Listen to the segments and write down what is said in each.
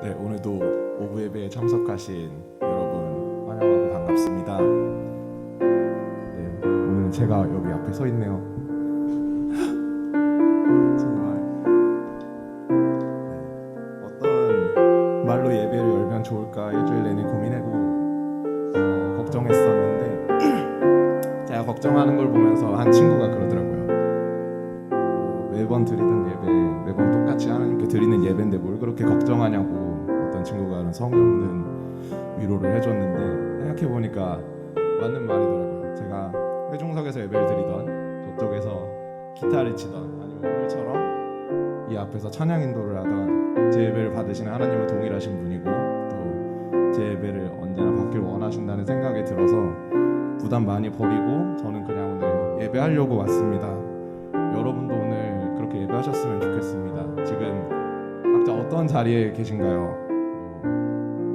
네, 오늘도 오후 예배에 참석하신 여러분 환영하고 반갑습니다. 네, 오늘 제가 여기 앞에 서 있네요. 정말 어떤 말로 예배를 열면 좋을까 일주일 내내 고민하고 걱정했었는데 제가 걱정하는 걸 보면서 한 친구가 그러더라고요. 매번 드리던 예배, 매번 똑같이 하나님께 드리는 예배인데 뭘 그렇게 걱정하냐고 어떤 친구가 성의 없는 위로를 해줬는데 생각해보니까 맞는 말이더라고요. 제가 회중석에서 예배를 드리던 저쪽에서 기타를 치던 아니면 오늘처럼 이 앞에서 찬양 인도를 하던 제 예배를 받으시는 하나님은 동일하신 분이고 또 제 예배를 언제나 받길 원하신다는 생각이 들어서 부담 많이 버리고 저는 그냥 오늘 예배하려고 왔습니다. 여러분도 오늘 그렇게 예배하셨으면 좋겠습니다. 지금 각자 어떤 자리에 계신가요?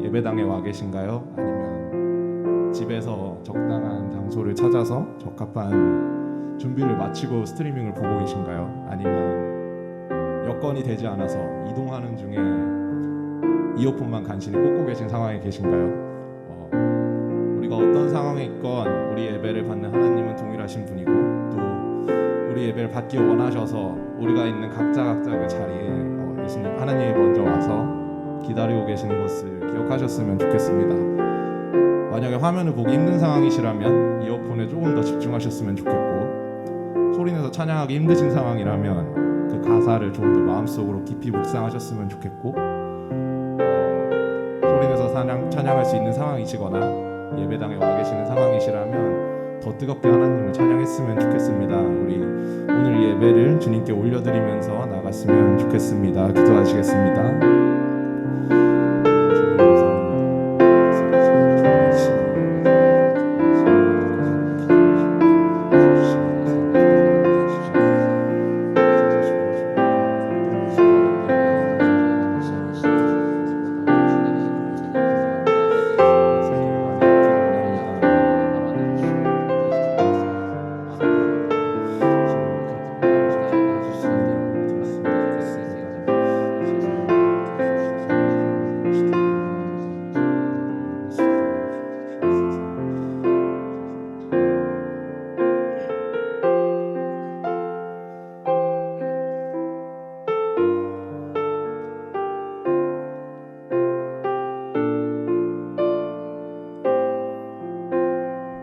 예배당에 와 계신가요? 아니면 집에서 적당한 장소를 찾아서 적합한 준비를 마치고 스트리밍을 보고 계신가요? 아니면 여건이 되지 않아서 이동하는 중에 이어폰만 간신히 꽂고 계신 상황에 계신가요? 우리가 어떤 상황에 있건 우리 예배를 받는 하나님은 동일하신 분이고 또 우리 예배를 받기 원하셔서 우리가 있는 각자 그 자리에 예수님 하나님이 먼저 와서 기다리고 계시는 것을 기억하셨으면 좋겠습니다. 만약에 화면을 보기 힘든 상황이시라면 이어폰에 조금 더 집중하셨으면 좋겠고 소리내서 찬양하기 힘드신 상황이라면 그 가사를 좀 더 마음속으로 깊이 묵상하셨으면 좋겠고 소리내서 찬양할 수 있는 상황이시거나 예배당에 와 계시는 상황이시라면 더 뜨겁게 하나님을 찬양했으면 좋겠습니다. 우리 오늘 예배를 주님께 올려드리면서 나갔으면 좋겠습니다. 기도하시겠습니다.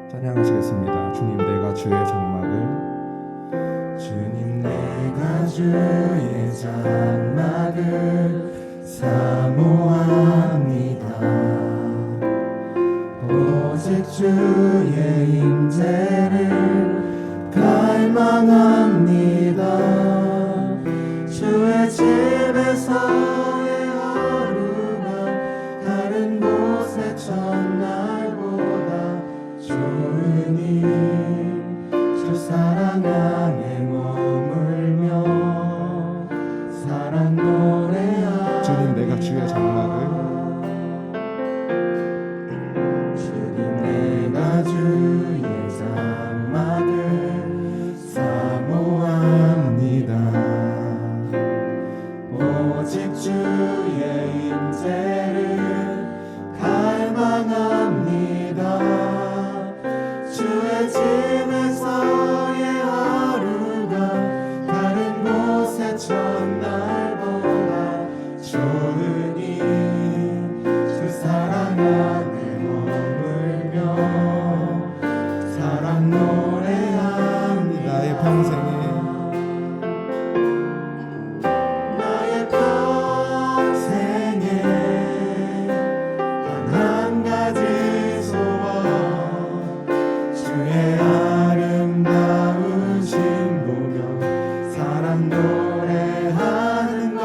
찬양하시겠습니다. 주님 내가 주의 장막을 주님 내가 주의 장막을 사모합니다. 오직 주의 임재를 갈망합니다. 주의 집에서의 하루가 다른 곳의 첫날보다 좋으니 주 사랑 안에 머물며 사랑 노래하리. 주님 내가 주의 장막을 주님 내가 주의 장막을 사모합니다. 오직 주의 임재를 갈망합니다. 주의 집에서의 하루가 다른 곳의 첫날보다 좋으니 주 사랑 안에 머물며 사랑 노래합니다. 나의 평생에 한 가지 소원 주의 아름다우신 보며 사랑 노래하는 것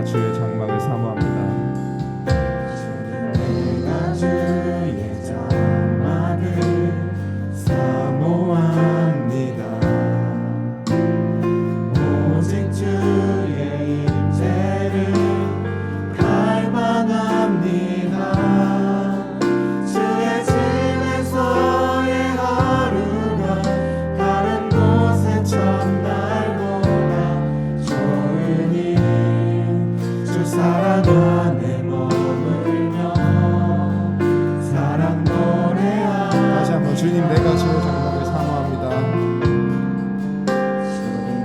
주의 장막을 사모합니다. 내가 주의 장막을 사모합니다. 오직 주의 임재를 갈망합니다. 주의 집에서의 하루가 다른 곳의 첫날보다 좋으니 주 사랑 안에 머물며 사랑 노래하며 다시 한번 주님 내가 주의 장막을 사모합니다.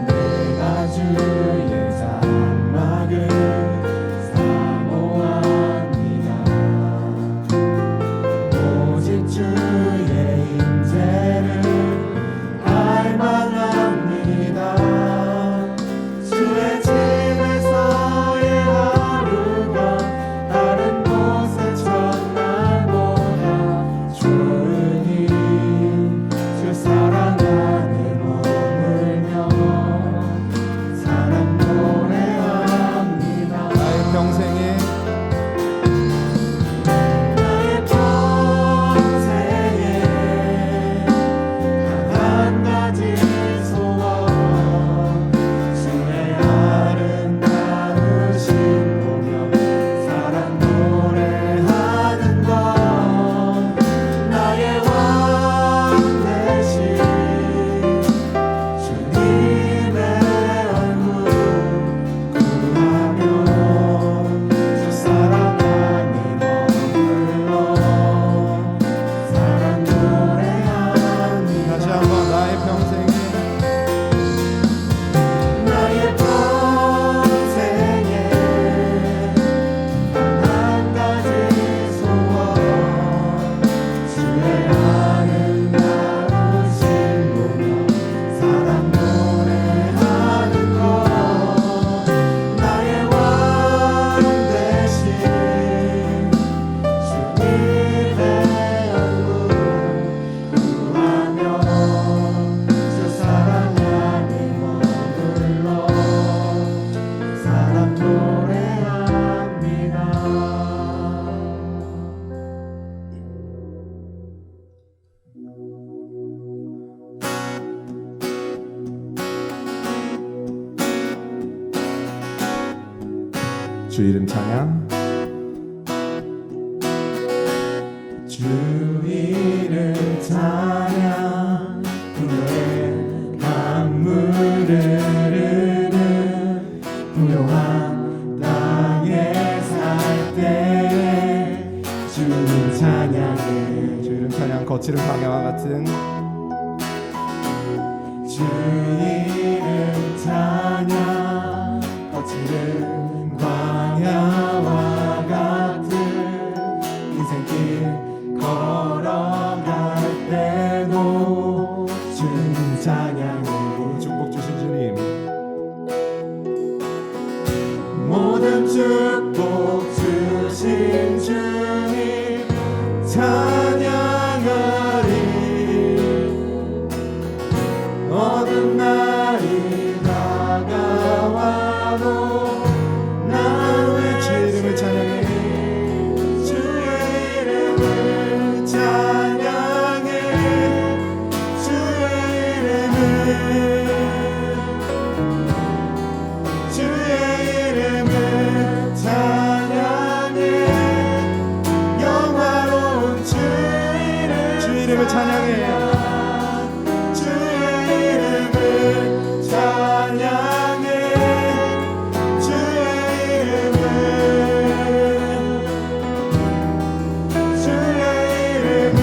내가 주의 장막을 사모합니다. 오직 주의 임재를 갈망합니다. 주의 집에서의 하루가 다른 곳의 첫날보다 좋으니 주 사랑 안에 머물며 사랑 노래합니다. 나의 평생에 나의 평생에 단 한 가지 소원 주의 아름다우신 보며 사랑 노래하는 것 나의 왕 대신 주님의 얼굴 구하며 주 사랑 안에 머물러 사랑 노래합니다. 다시 한번 나의 평생에 나의 평생에 단 한 가지 소원 주의 아름다우신 보며 사랑 노래하는 것 나의 왕 대신 주님의 얼굴 구하며 주 사랑 안에 머물러 사랑 노래합니다. 주 이름 찬양. 주 이름 찬양 부요의 강물을 흐르는 부요한 땅에 살 때에 주님 찬양해 주 이름 찬양. 거칠은 광야와 같은 주 이름 찬양 거칠은 광야와 같은 인생길 걸어갈 때도 주님 찬양해 축복 주신 주님. 모든 축복 주신 주님 찬양하리 어두운 날이 다가와도 나 왜 주의 이름을 찬양해. 주의 이름을 찬양해 주의 이름을 주의 이름을 찬양해 영화로운 주 이름을 찬양해. 주의 이름을 찬양해 주의 이름을 주의 이름을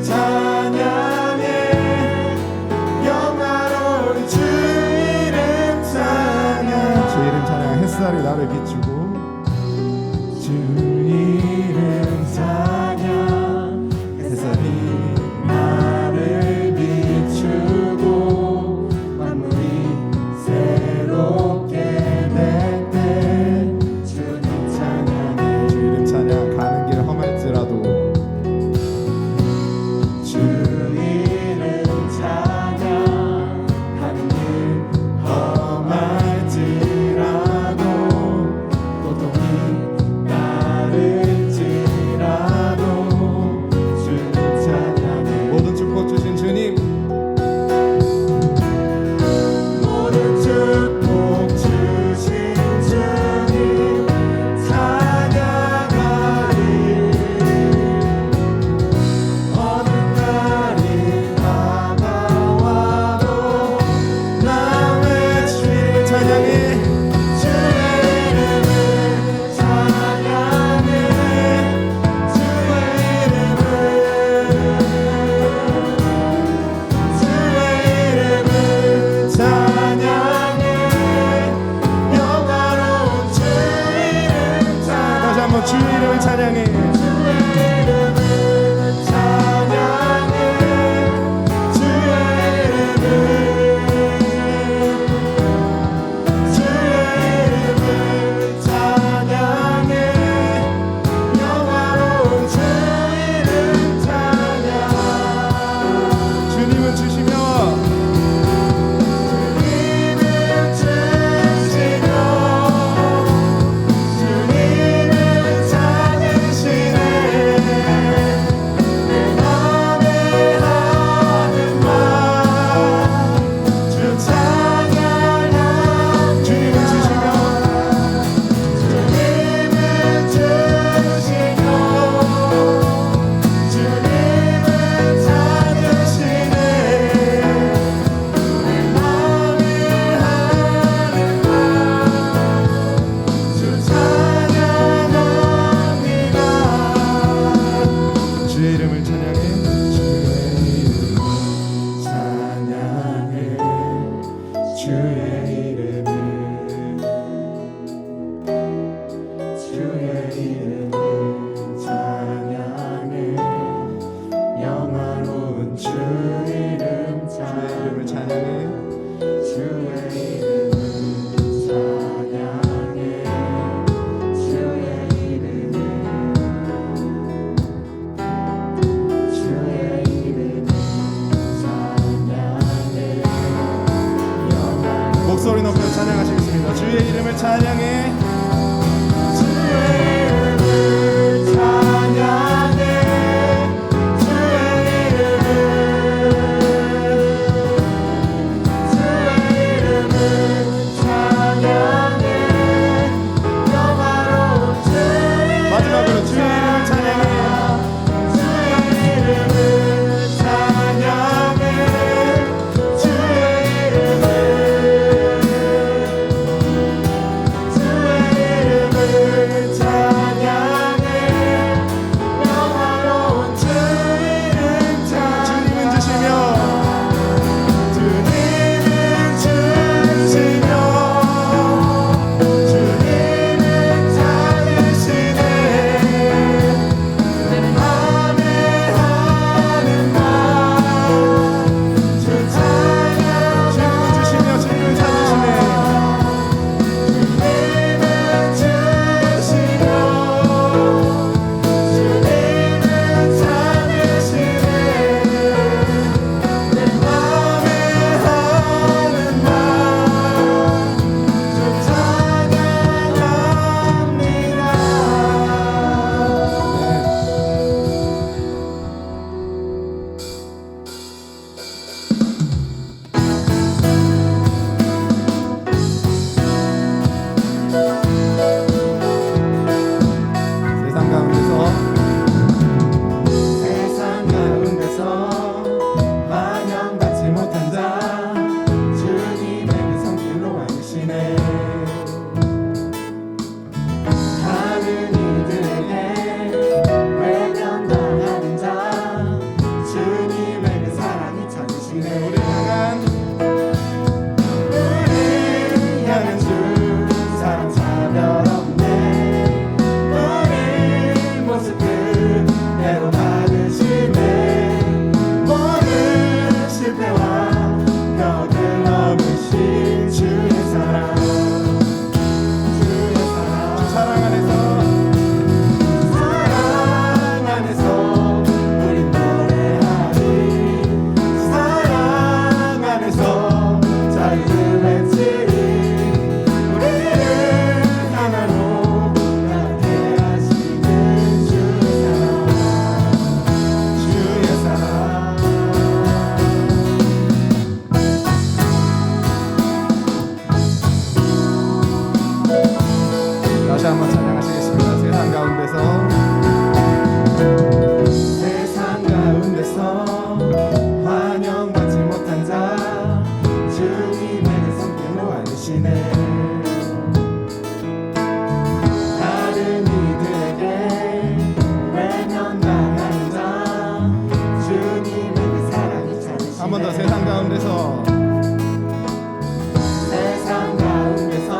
찬양해 영화로운 주 이름 찬양 주 이름 찬양. 햇살이 나를 비추고 주 이름 찬양 햇살이 나를 비추고 만물이 새롭게 될 때 주님 찬양해 주 이름 찬양. 가는 길 험할지라도 주 이름 찬양 가는 길 험할지라도 찬양해. 주의 이름을 찬양해 주의 이름을 찬양해 영화로운 주 이름 찬양 주님은 주시며 주님은 찾으시네 내 맘에 하는 말 주 찬양하 주님은 주시며 주님은 주시며 주님은 찾으시네 내 맘에 하는 말주 찬양합니다 주의 이름을 찬양해. 주의 이름을 주의 이름을 찬양해 영화로운 주 이름 주의 이름을 찬양해. 주의 이름을 찬양해 주의 이름을 주의 이름을 찬양해 영화로운 목소리 높여 찬양하시겠습니다. 주의 이름을 찬양해. 주의 이름을 찬양해 주의 이름을 찬양해 영화로운 주 마지막으로 주의 이름을 찬양해. 주의 이름을 찬양해 주의 이름을 찬양해 영화로운 주 이름 찬양 주님은 주시며 주님은 주시며 주님은 찾으시네 내 맘에 하는 말주 찬양 주님은 주시며 주님은 찾으시네. 주님은 주시며 주님은 찾으시네 내 맘에 하는 말주 찬양합니다 세상 가운데서 세상 가운데서 환영받지 못한 자 주님의 성길로 와주시네 다른 이들에게 외면당하는 자 주님의 그 사랑이 찾으시네 우리 향한 우리 향한 주 사랑 차별 없네 우리 모습 그대로 받으시네 모든 실패와 벽을 넘으신 주의 사랑 주의 사랑 사랑 안에서 사랑 안에서 우린 노래하리 사랑 안에서 자유를 외치리 우리를 하나로 하게 하시는 주의 사랑 다시 한번 찬양하시겠습니다. 세상 가운데서 세상 가운데서 환영받지 못한 자 주님의 그 성길로 와주시네 다른 이들에게 외면당하는 자 주님의 그 사랑이 찾으시네 한 번 더 세상 가운데서 세상 가운데서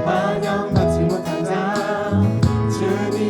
환영받지 못한 자 주님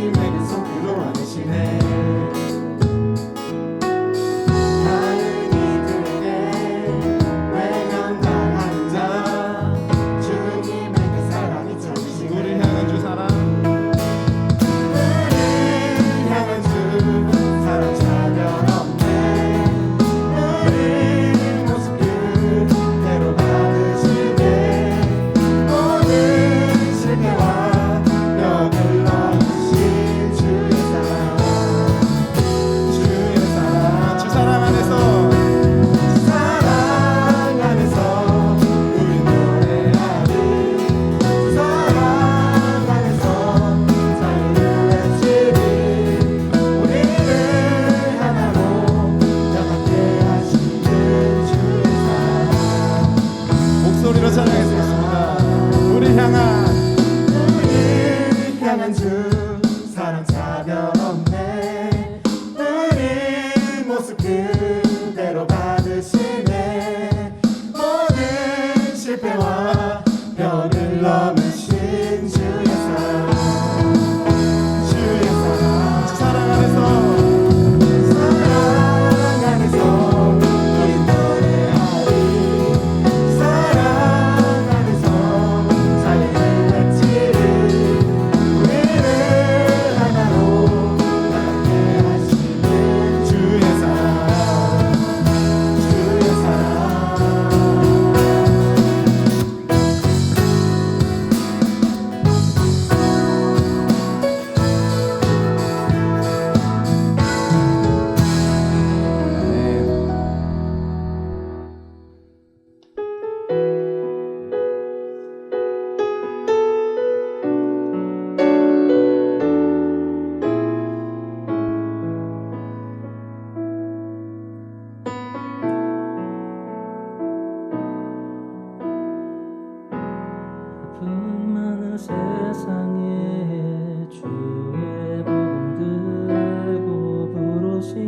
세상에 주의 복음 들고 부르신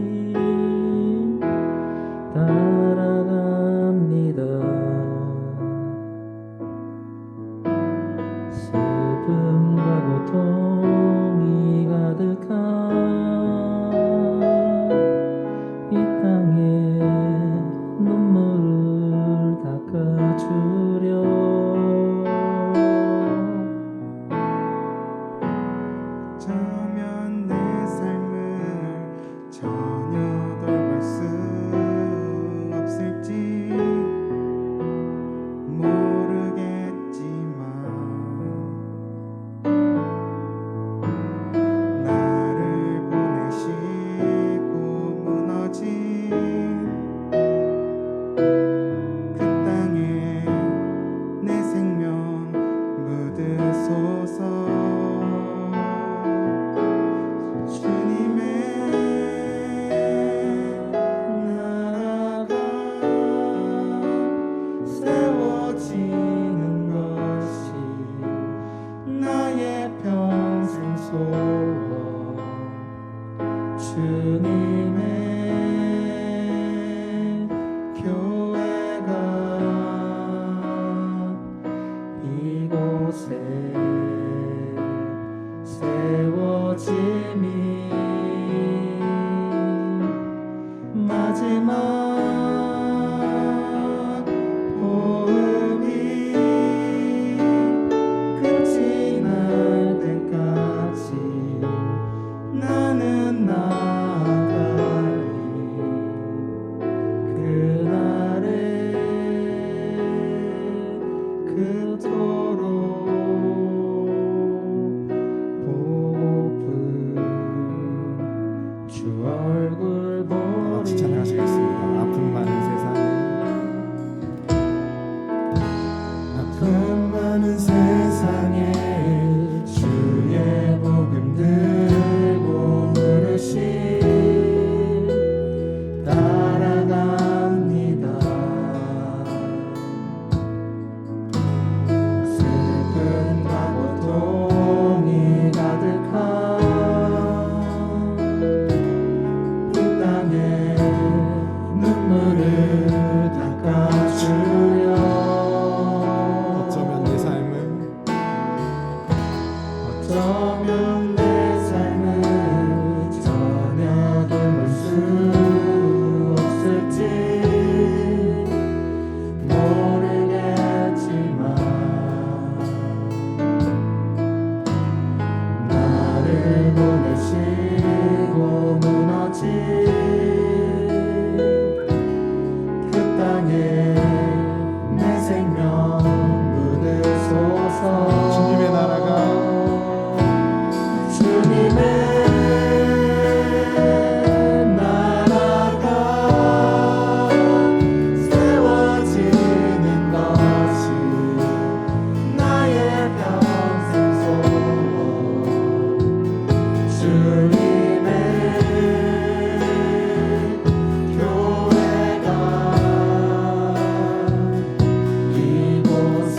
따라갑니다. 슬픔과 고통이 가득한 이 땅에 눈물을 닦아주려 어쩌면 내 삶을 전혀 돌볼 수 없을지 모르겠지만 나를 보내시고 무너진 그 땅에 내 생명 묻으소서. 주님의 나라가 세워지는 것이 나의 평생 소원. 주님의 교회가 이곳에 세워짐이 마지막 호흡이 끝이 날 때까지 나는 나아가리. 그날에 그토록 보고픈 주 얼굴 다 같이 보리. 찬양하시겠습니다. 아픔 많은 세상에 아픔 많은 세상에 주의 복음 들고 부르신 따라갑니다. 슬픔과 고통이 가득한 이 땅에 눈물을 닦아주려. 어쩌면 내 삶은 어쩌면 내 삶을 전혀 돌볼 수 없을지 모르겠지만 나를 보내시고 무너진 그 땅에 내 생명 묻으소서. 주님의 나라가 주님의 나라가 세워지는 것이 나의 평생 소원. 주님의 교회가 이곳에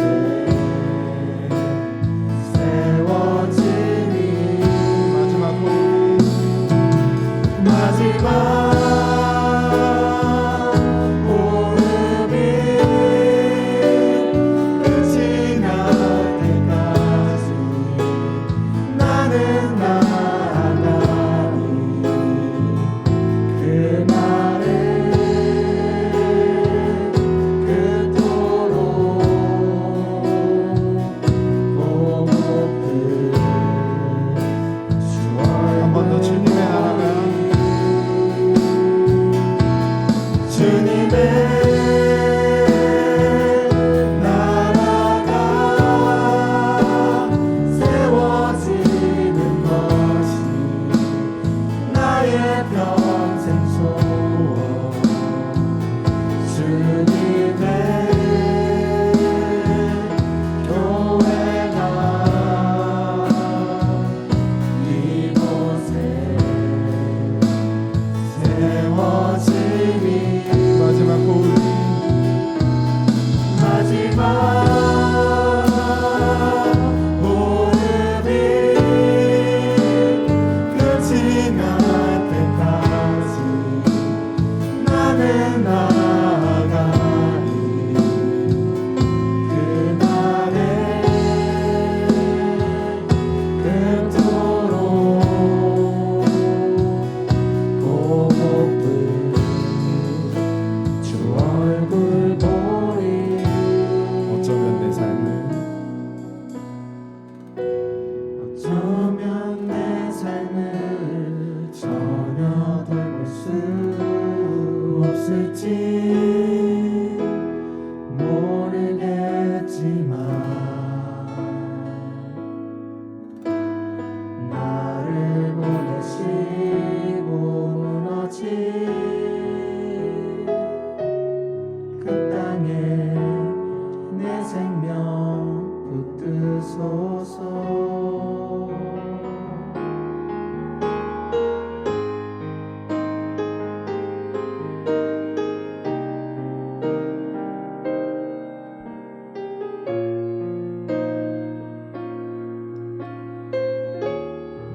주옵소서.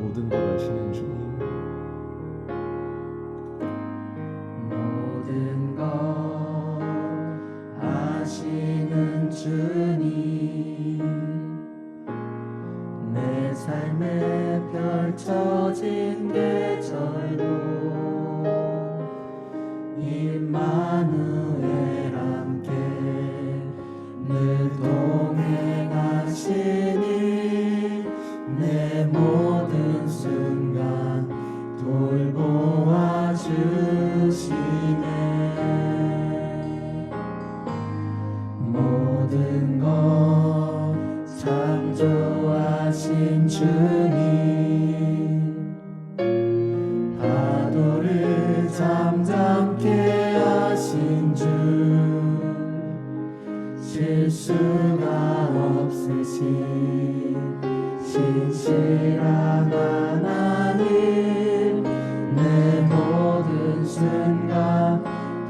모든 것 아시는 주님, 모든 것 아시는 주님, 내 삶에 펼쳐진 계절도 임마누엘 함께 늘 동행하시니 내 모든 순간 돌보아 주시네. 모든 것 창조하신 주님, 파도를 잠잠케 하신 주, 실수가 없으신 신실한 하나님, 내 모든 순간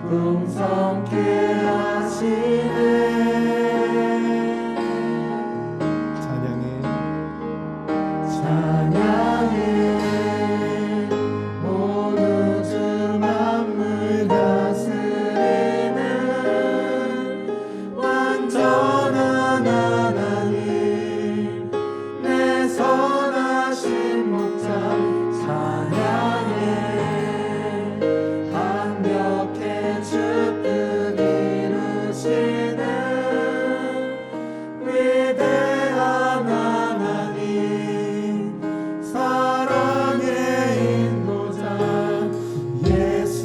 풍성케 하시네. 찬양해. 찬양해. 온 우주 만물 다스리는 완전한 하나님, 내 선하신 목자 찬양해. 완벽해 주뜻 이루시는 위대한 하나님, 사랑의 인도자 예수.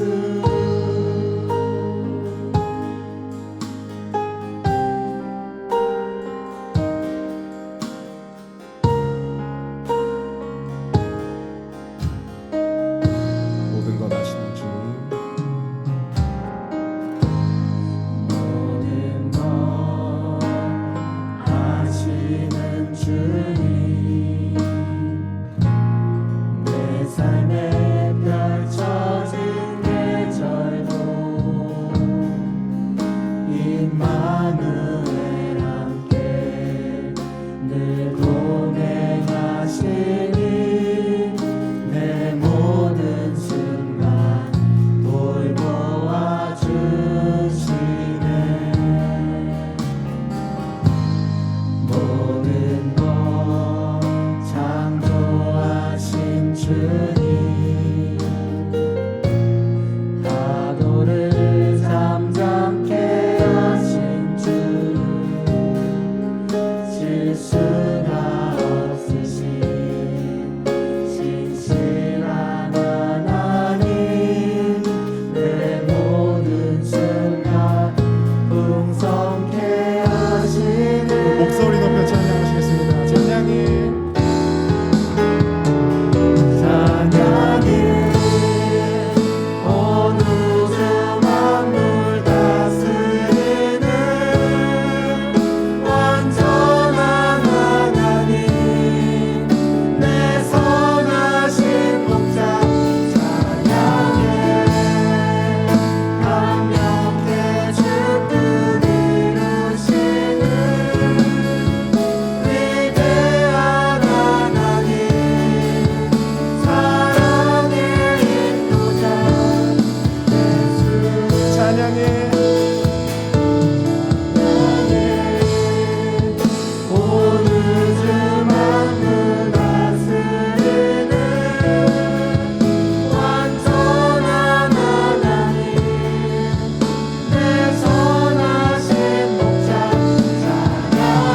모든 것 아시는 주님, 모든 것 아시는 주님, 내 삶에 펼쳐진 계절도 임마누엘 함께 늘 동행하시니 내 모든 순간 돌보아 주시네. 모든 것 창조하신 주님, 파도를 잠잠케 하신 주, 실수가 없으신 신실한 하나님, 내 모든 순간 풍성케 하시네. 목소리 높여 찬양하시겠습니다. 찬양해. 찬양해. 온 우주 만물 다스리는 완전한 하나님, 내 선하신 목자 찬양해. 강력해 주뜻 이루시는 위대한 하나님, 사랑의 인도자 예수. 찬양해. 온 우주 만물 다스리는 완전한 하나님, 내 선하신 목자 찬양해.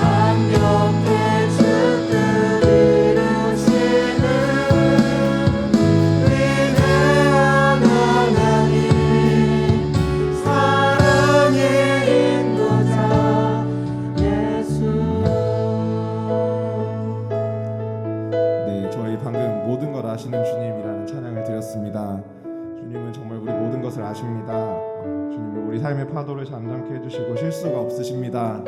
감격해 주뜻 이루시는 위대한 하나님, 사랑의 인도자 예수. 네, 저희 방금 모든 걸 아시는 주님이라는 찬양을 드렸습니다. 주님은 정말 우리 모든 것을 아십니다. 주님은 우리 삶의 파도를 잠잠케 해주시고 실수가 없으십니다.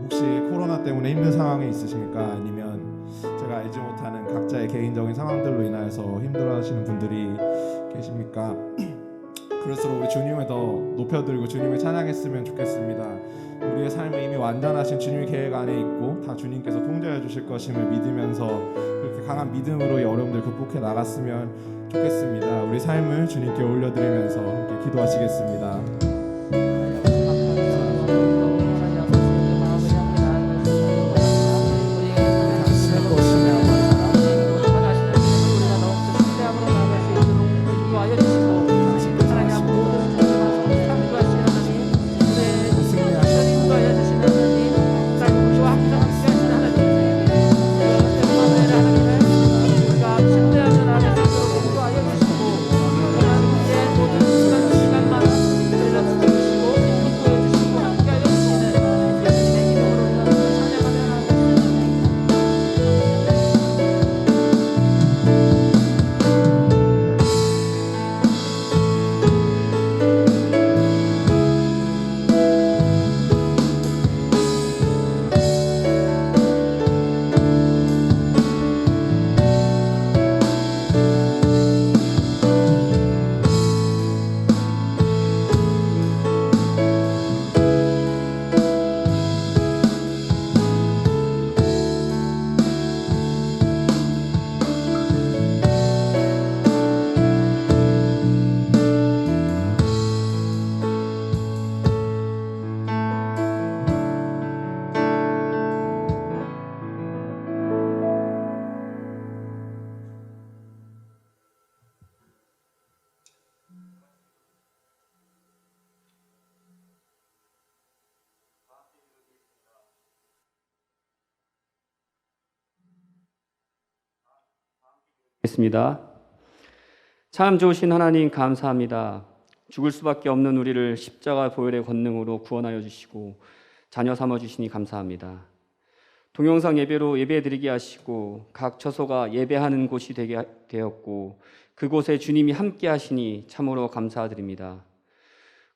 혹시 혹시 코로나 때문에 힘든 상황에 있으십니까? 아니면 제가 알지 못하는 각자의 개인적인 상황들로 인하여서 힘들어하시는 분들이 계십니까? 그럴수록 우리 주님을 더 높여드리고 주님을 찬양했으면 좋겠습니다. 우리의 삶은 이미 완전하신 주님의 계획 안에 있고 다 주님께서 통제해 주실 것임을 믿으면서 그렇게 강한 믿음으로 이 어려움들 극복해 나갔으면 좋겠습니다. 우리 삶을 주님께 올려드리면서 함께 기도하시겠습니다. 겠습니다. 참 좋으신 하나님 감사합니다. 죽을 수밖에 없는 우리를 십자가 보혈의 권능으로 구원하여 주시고 자녀 삼아 주시니 감사합니다. 동영상 예배로 예배드리게 하시고 각 처소가 예배하는 곳이 되게 되었고 그곳에 주님이 함께 하시니 참으로 감사드립니다.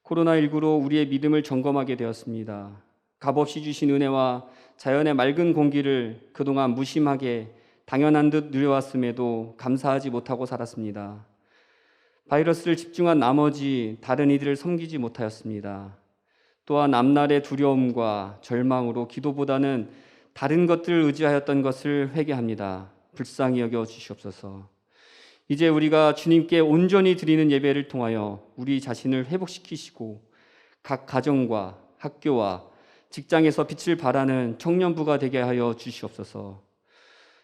코로나19로 우리의 믿음을 점검하게 되었습니다. 값없이 주신 은혜와 자연의 맑은 공기를 그동안 무심하게 당연한 듯 누려왔음에도 감사하지 못하고 살았습니다. 바이러스를 집중한 나머지 다른 이들을 섬기지 못하였습니다. 또한 앞날의 두려움과 절망으로 기도보다는 다른 것들을 의지하였던 것을 회개합니다. 불쌍히 여겨 주시옵소서. 이제 우리가 주님께 온전히 드리는 예배를 통하여 우리 자신을 회복시키시고 각 가정과 학교와 직장에서 빛을 발하는 청년부가 되게 하여 주시옵소서.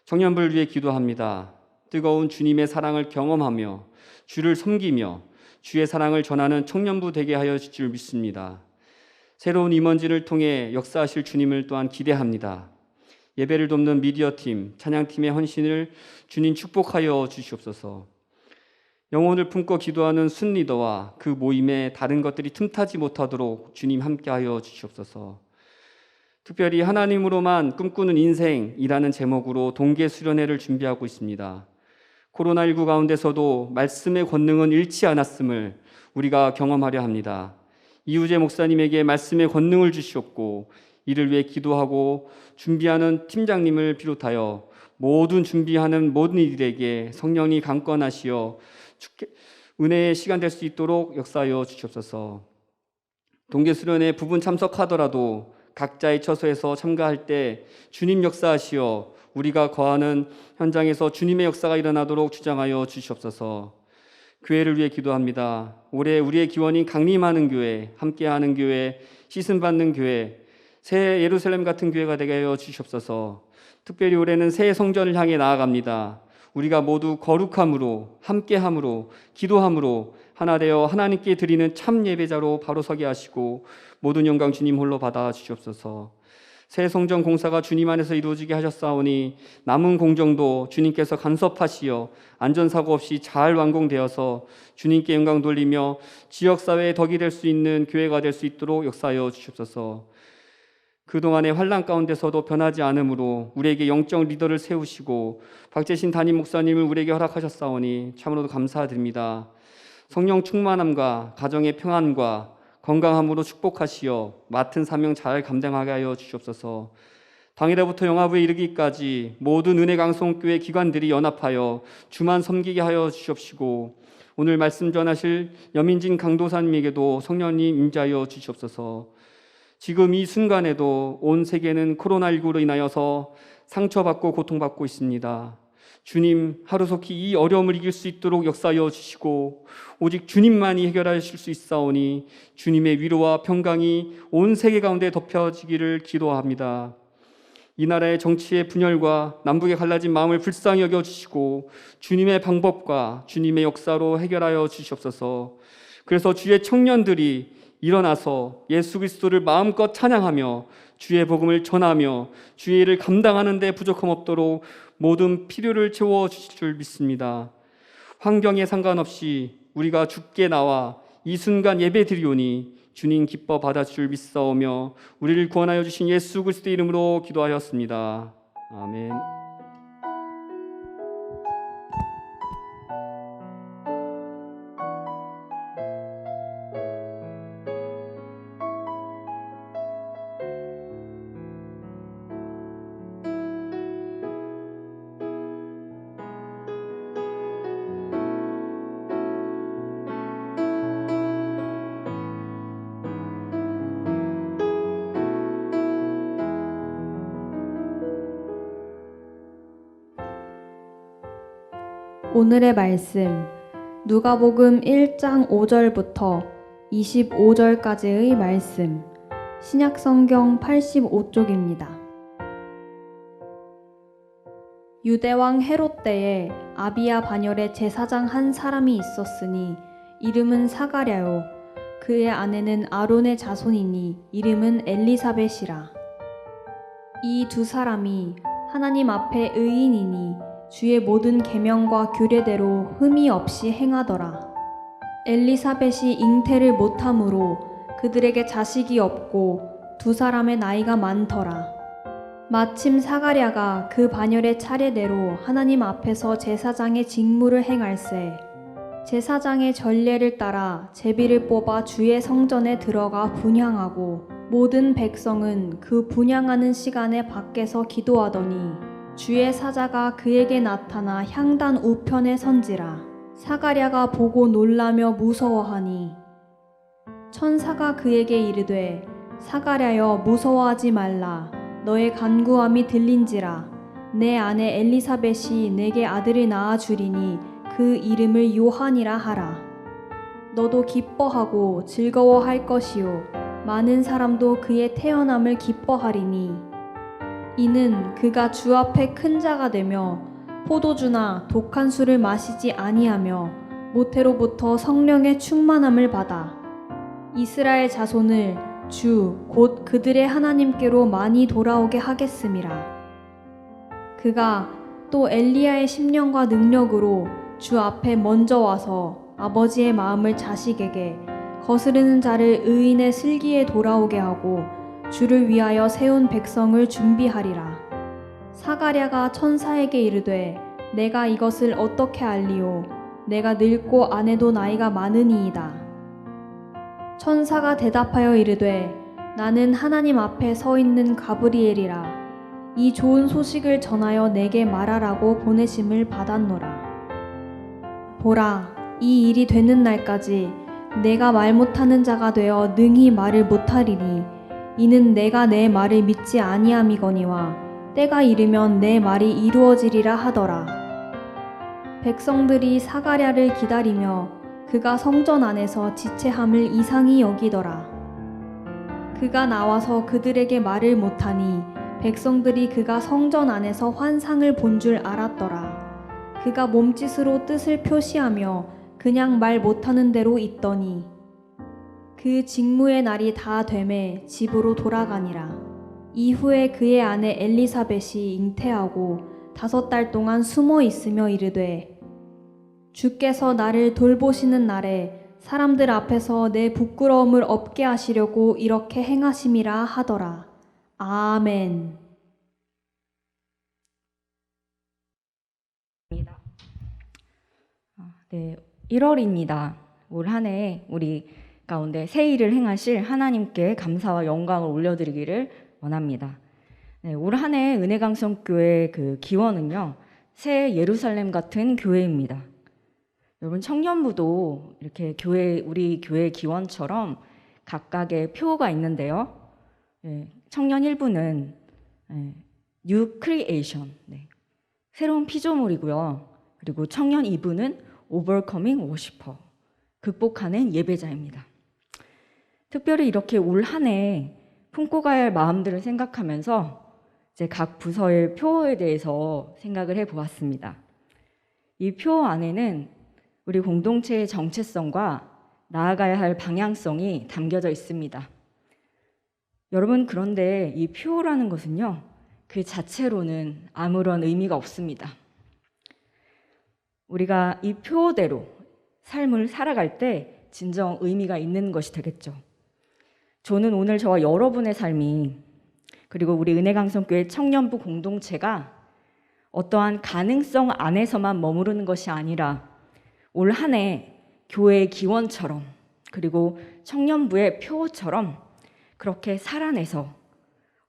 청년부를 위해 기도합니다. 뜨거운 주님의 사랑을 경험하며 주를 섬기며 주의 사랑을 전하는 청년부 되게 하여 주실 줄 믿습니다. 새로운 임원진을 통해 역사하실 주님을 또한 기대합니다. 예배를 돕는 미디어팀, 찬양팀의 헌신을 주님 축복하여 주시옵소서. 영혼을 품고 기도하는 순리더와 그 모임에 다른 것들이 틈타지 못하도록 주님 함께하여 주시옵소서. 특별히 하나님으로만 꿈꾸는 인생이라는 제목으로 동계 수련회를 준비하고 있습니다. 코로나19 가운데서도 말씀의 권능은 잃지 않았음을 우리가 경험하려 합니다. 이우재 목사님에게 말씀의 권능을 주시옵고 이를 위해 기도하고 준비하는 팀장님을 비롯하여 모든 준비하는 모든 이들에게 성령이 강권하시어 은혜의 시간 될 수 있도록 역사하여 주시옵소서. 동계 수련회 부분 참석하더라도 각자의 처소에서 참가할 때 주님 역사하시어 우리가 거하는 현장에서 주님의 역사가 일어나도록 주장하여 주시옵소서. 교회를 위해 기도합니다. 올해 우리의 기원인 강림하는 교회, 함께하는 교회, 씻음받는 교회, 새 예루살렘 같은 교회가 되게 하여 주시옵소서. 특별히 올해는 새 성전을 향해 나아갑니다. 우리가 모두 거룩함으로, 함께함으로, 기도함으로 하나 되어 하나님께 드리는 참 예배자로 바로 서게 하시고 모든 영광 주님 홀로 받아 주시옵소서. 새 성전 공사가 주님 안에서 이루어지게 하셨사오니 남은 공정도 주님께서 간섭하시어 안전사고 없이 잘 완공되어서 주님께 영광 돌리며 지역사회의 덕이 될 수 있는 교회가 될 수 있도록 역사하여 주시옵소서. 그동안의 환난 가운데서도 변하지 않으므로 우리에게 영적 리더를 세우시고 박재신 담임 목사님을 우리에게 허락하셨사오니 참으로도 감사드립니다. 성령 충만함과 가정의 평안과 건강함으로 축복하시어 맡은 사명 잘 감당하게 하여 주시옵소서. 당일에부터 영화부에 이르기까지 모든 은혜강성교회 기관들이 연합하여 주만 섬기게 하여 주시옵시고, 오늘 말씀 전하실 여민진 강도사님에게도 성령님 임재하여 주시옵소서. 지금 이 순간에도 온 세계는 코로나19로 인하여서 상처받고 고통받고 있습니다. 주님, 하루속히 이 어려움을 이길 수 있도록 역사하여 주시고, 오직 주님만이 해결하실 수 있사오니 주님의 위로와 평강이 온 세계 가운데 덮여지기를 기도합니다. 이 나라의 정치의 분열과 남북의 갈라진 마음을 불쌍히 여겨주시고 주님의 방법과 주님의 역사로 해결하여 주시옵소서. 그래서 주의 청년들이 일어나서 예수 그리스도를 마음껏 찬양하며 주의 복음을 전하며 주의 일을 감당하는 데 부족함 없도록 모든 필요를 채워주실 줄 믿습니다. 환경에 상관없이 우리가 주께 나와 이 순간 예배드리오니 주님 기뻐 받아줄 믿사오며 우리를 구원하여 주신 예수 그리스도의 이름으로 기도하였습니다. 아멘. 오늘의 말씀 누가복음 1장 5절부터 25절까지의 말씀, 신약성경 85쪽입니다. 유대왕 헤롯 때에 아비야 반열에 제사장 한 사람이 있었으니 이름은 사가랴요. 그의 아내는 아론의 자손이니 이름은 엘리사벳이라. 이 두 사람이 하나님 앞에 의인이니 주의 모든 계명과 규례대로 흠이 없이 행하더라. 엘리사벳이 잉태를 못함으로 그들에게 자식이 없고 두 사람의 나이가 많더라. 마침 사가랴가 그 반열의 차례대로 하나님 앞에서 제사장의 직무를 행할세. 제사장의 전례를 따라 제비를 뽑아 주의 성전에 들어가 분향하고 모든 백성은 그 분향하는 시간에 밖에서 기도하더니 주의 사자가 그에게 나타나 향단 우편에 선지라. 사가랴가 보고 놀라며 무서워하니 천사가 그에게 이르되 사가랴여 무서워하지 말라. 너의 간구함이 들린지라. 내 아내 엘리사벳이 내게 아들을 낳아주리니 그 이름을 요한이라 하라. 너도 기뻐하고 즐거워할 것이요 많은 사람도 그의 태어남을 기뻐하리니 이는 그가 주 앞에 큰 자가 되며 포도주나 독한 술을 마시지 아니하며 모태로부터 성령의 충만함을 받아 이스라엘 자손을 주 곧 그들의 하나님께로 많이 돌아오게 하겠음이라. 그가 또 엘리야의 심령과 능력으로 주 앞에 먼저 와서 아버지의 마음을 자식에게 거스르는 자를 의인의 슬기에 돌아오게 하고 주를 위하여 세운 백성을 준비하리라. 사가랴가 천사에게 이르되 내가 이것을 어떻게 알리오? 내가 늙고 아내도 나이가 많으니이다. 천사가 대답하여 이르되 나는 하나님 앞에 서 있는 가브리엘이라. 이 좋은 소식을 전하여 내게 말하라고 보내심을 받았노라. 보라, 이 일이 되는 날까지 내가 말 못하는 자가 되어 능히 말을 못하리니 이는 내가 내 말을 믿지 아니함이거니와 때가 이르면 내 말이 이루어지리라 하더라. 백성들이 사가랴를 기다리며 그가 성전 안에서 지체함을 이상히 여기더라. 그가 나와서 그들에게 말을 못하니 백성들이 그가 성전 안에서 환상을 본 줄 알았더라. 그가 몸짓으로 뜻을 표시하며 그냥 말 못하는 대로 있더니 그 직무의 날이 다 되매 집으로 돌아가니라. 이후에 그의 아내 엘리사벳이 잉태하고 5달 동안 숨어 있으며 이르되 주께서 나를 돌보시는 날에 사람들 앞에서 내 부끄러움을 없게 하시려고 이렇게 행하심이라 하더라. 아멘. 네, 1월입니다. 올 한 해 우리 가운데 새 일을 행하실 하나님께 감사와 영광을 올려드리기를 원합니다. 네, 올 한 해 은혜강성교회 그 기원은요, 새 예루살렘 같은 교회입니다. 여러분, 청년부도 이렇게 우리 교회 기원처럼 각각의 표가 있는데요. 청년 1부는 New Creation, 새로운 피조물이고요. 그리고 청년 2부는 Overcoming Worshipper, 극복하는 예배자입니다. 특별히 이렇게 올 한 해 품고 가야 할 마음들을 생각하면서 이제 각 부서의 표에 대해서 생각을 해보았습니다. 이 표 안에는 우리 공동체의 정체성과 나아가야 할 방향성이 담겨져 있습니다. 여러분, 그런데 이 표라는 것은요, 그 자체로는 아무런 의미가 없습니다. 우리가 이 표대로 삶을 살아갈 때 진정 의미가 있는 것이 되겠죠. 저는 오늘 저와 여러분의 삶이, 그리고 우리 은혜강성교회 청년부 공동체가 어떠한 가능성 안에서만 머무르는 것이 아니라 올 한 해 교회의 기원처럼, 그리고 청년부의 표처럼 그렇게 살아내서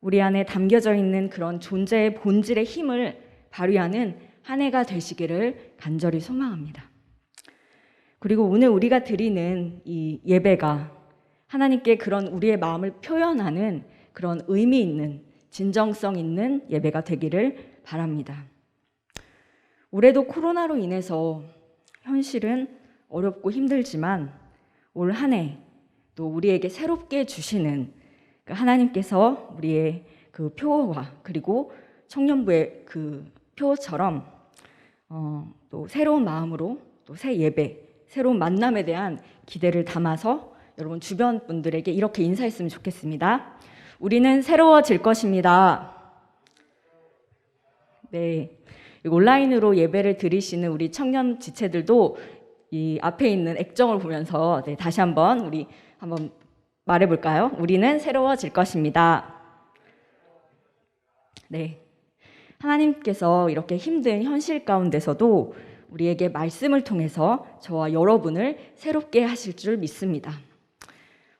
우리 안에 담겨져 있는 그런 존재의 본질의 힘을 발휘하는 한 해가 되시기를 간절히 소망합니다. 그리고 오늘 우리가 드리는 이 예배가 하나님께 그런 우리의 마음을 표현하는 그런 의미 있는, 진정성 있는 예배가 되기를 바랍니다. 올해도 코로나로 인해서 현실은 어렵고 힘들지만 올 한 해 또 우리에게 새롭게 주시는 하나님께서 우리의 그 표와 그리고 청년부의 그 표처럼 또 새로운 마음으로 또 새 예배, 새로운 만남에 대한 기대를 담아서 여러분 주변 분들에게 이렇게 인사했으면 좋겠습니다. 우리는 새로워질 것입니다. 네, 온라인으로 예배를 드리시는 우리 청년 지체들도 이 앞에 있는 액정을 보면서 다시 한번 말해볼까요? 우리는 새로워질 것입니다. 네, 하나님께서 이렇게 힘든 현실 가운데서도 우리에게 말씀을 통해서 저와 여러분을 새롭게 하실 줄 믿습니다.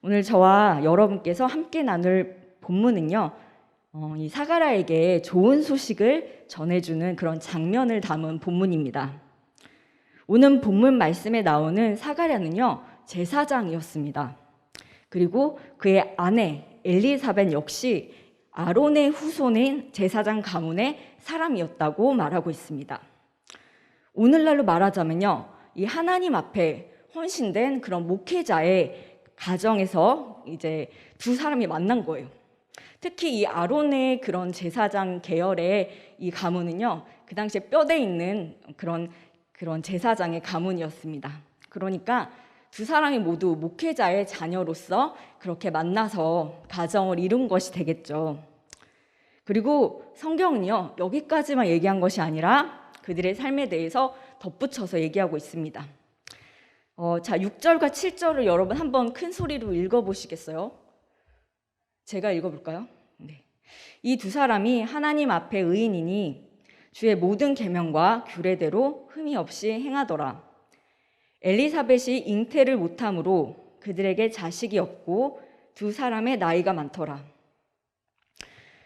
오늘 저와 여러분께서 함께 나눌 본문은요, 이 사가랴에게 좋은 소식을 전해주는 그런 장면을 담은 본문입니다. 오늘 본문 말씀에 나오는 사가랴는요, 제사장이었습니다. 그리고 그의 아내 엘리사벳 역시 아론의 후손인 제사장 가문의 사람이었다고 말하고 있습니다. 오늘날로 말하자면요, 이 하나님 앞에 헌신된 그런 목회자의 가정에서 이제 두 사람이 만난 거예요. 특히 이 아론의 그런 제사장 계열의 이 가문은요, 그 당시에 뼈대 있는 그런 제사장의 가문이었습니다. 그러니까 두 사람이 모두 목회자의 자녀로서 그렇게 만나서 가정을 이룬 것이 되겠죠. 그리고 성경은요, 여기까지만 얘기한 것이 아니라 그들의 삶에 대해서 덧붙여서 얘기하고 있습니다. 자, 6절과 7절을 여러분 한번 큰 소리로 읽어보시겠어요? 제가 읽어볼까요? 네. 이 두 사람이 하나님 앞에 의인이니 주의 모든 계명과 규례대로 흠이 없이 행하더라. 엘리사벳이 잉태를 못함으로 그들에게 자식이 없고 두 사람의 나이가 많더라.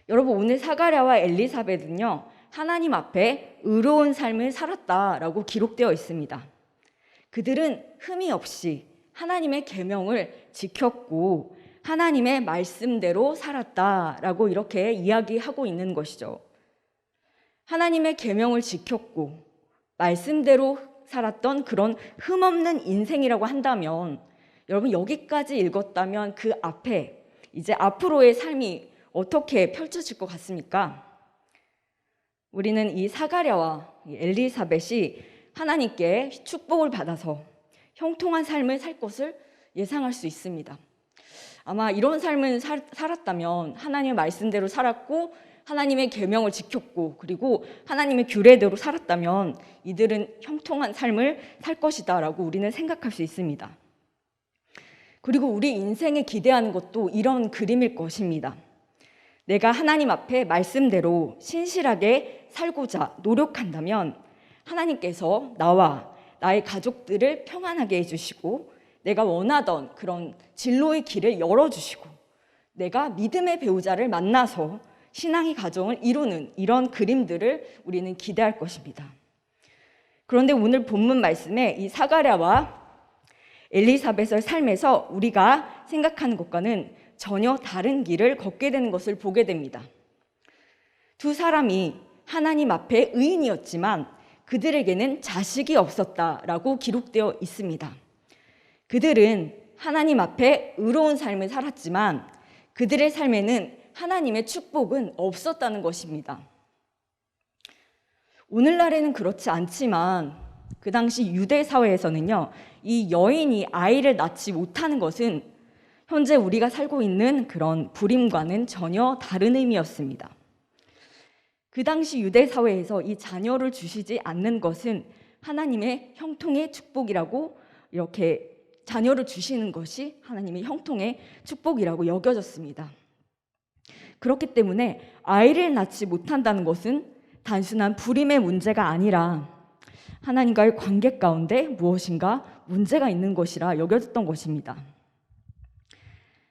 여러분, 오늘 사가랴와 엘리사벳은요, 하나님 앞에 의로운 삶을 살았다라고 기록되어 있습니다. 그들은 흠이 없이 하나님의 계명을 지켰고 하나님의 말씀대로 살았다라고 이렇게 이야기하고 있는 것이죠. 하나님의 계명을 지켰고 말씀대로 살았던 그런 흠없는 인생이라고 한다면, 여러분 여기까지 읽었다면 그 앞에 이제 앞으로의 삶이 어떻게 펼쳐질 것 같습니까? 우리는 이 사가랴와 엘리사벳이 하나님께 축복을 받아서 형통한 삶을 살 것을 예상할 수 있습니다. 아마 이런 삶을 살았다면 하나님의 말씀대로 살았고 하나님의 계명을 지켰고 그리고 하나님의 규례대로 살았다면 이들은 형통한 삶을 살 것이다 라고 우리는 생각할 수 있습니다. 그리고 우리 인생에 기대하는 것도 이런 그림일 것입니다. 내가 하나님 앞에 말씀대로 신실하게 살고자 노력한다면 하나님께서 나와 나의 가족들을 평안하게 해주시고 내가 원하던 그런 진로의 길을 열어주시고 내가 믿음의 배우자를 만나서 신앙의 가정을 이루는 이런 그림들을 우리는 기대할 것입니다. 그런데 오늘 본문 말씀에 이 사가랴와 엘리사벳의 삶에서 우리가 생각하는 것과는 전혀 다른 길을 걷게 되는 것을 보게 됩니다. 두 사람이 하나님 앞에 의인이었지만 그들에게는 자식이 없었다라고 기록되어 있습니다. 그들은 하나님 앞에 의로운 삶을 살았지만 그들의 삶에는 하나님의 축복은 없었다는 것입니다. 오늘날에는 그렇지 않지만 그 당시 유대 사회에서는요, 이 여인이 아이를 낳지 못하는 것은 현재 우리가 살고 있는 그런 불임과는 전혀 다른 의미였습니다. 그 당시 유대 사회에서 이 자녀를 주시지 않는 것은 하나님의 형통의 축복이라고, 이렇게 자녀를 주시는 것이 하나님의 형통의 축복이라고 여겨졌습니다. 그렇기 때문에 아이를 낳지 못한다는 것은 단순한 불임의 문제가 아니라 하나님과의 관계 가운데 무엇인가 문제가 있는 것이라 여겨졌던 것입니다.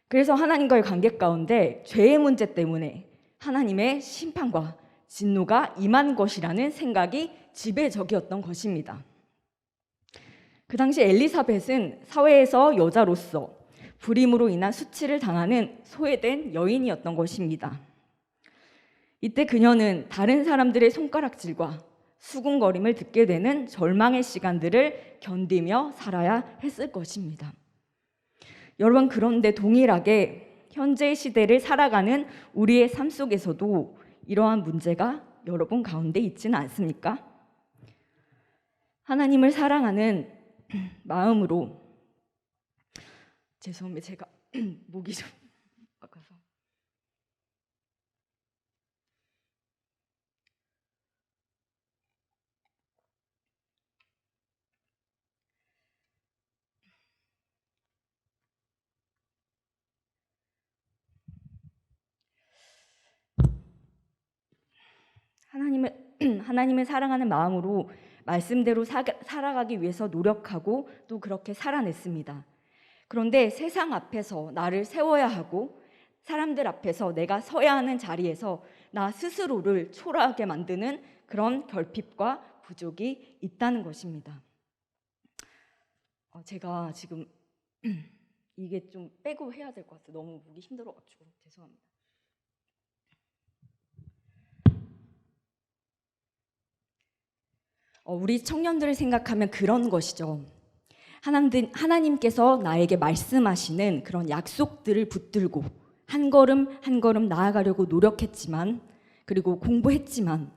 그래서 하나님과의 관계 가운데 죄의 문제 때문에 하나님의 심판과 진노가 임한 것이라는 생각이 지배적이었던 것입니다. 그 당시 엘리사벳은 사회에서 여자로서 불임으로 인한 수치를 당하는 소외된 여인이었던 것입니다. 이때 그녀는 다른 사람들의 손가락질과 수군거림을 듣게 되는 절망의 시간들을 견디며 살아야 했을 것입니다. 여러분, 그런데 동일하게 현재의 시대를 살아가는 우리의 삶 속에서도 이러한 문제가 여러분 가운데 있지는 않습니까? 하나님을 사랑하는 마음으로, 죄송합니다. 제가 목이 좀 아파서. 하나님을 사랑하는 마음으로 말씀대로 살아가기 위해서 노력하고 또 그렇게 살아냈습니다. 그런데 세상 앞에서 나를 세워야 하고 사람들 앞에서 내가 서야 하는 자리에서 나 스스로를 초라하게 만드는 그런 결핍과 부족이 있다는 것입니다. 제가 지금 이게 좀 빼고 해야 될 것 같아요. 너무 보기 힘들어가지고 죄송합니다. 우리 청년들을 생각하면 그런 것이죠. 하나님께서 나에게 말씀하시는 그런 약속들을 붙들고 한 걸음 한 걸음 나아가려고 노력했지만, 그리고 공부했지만,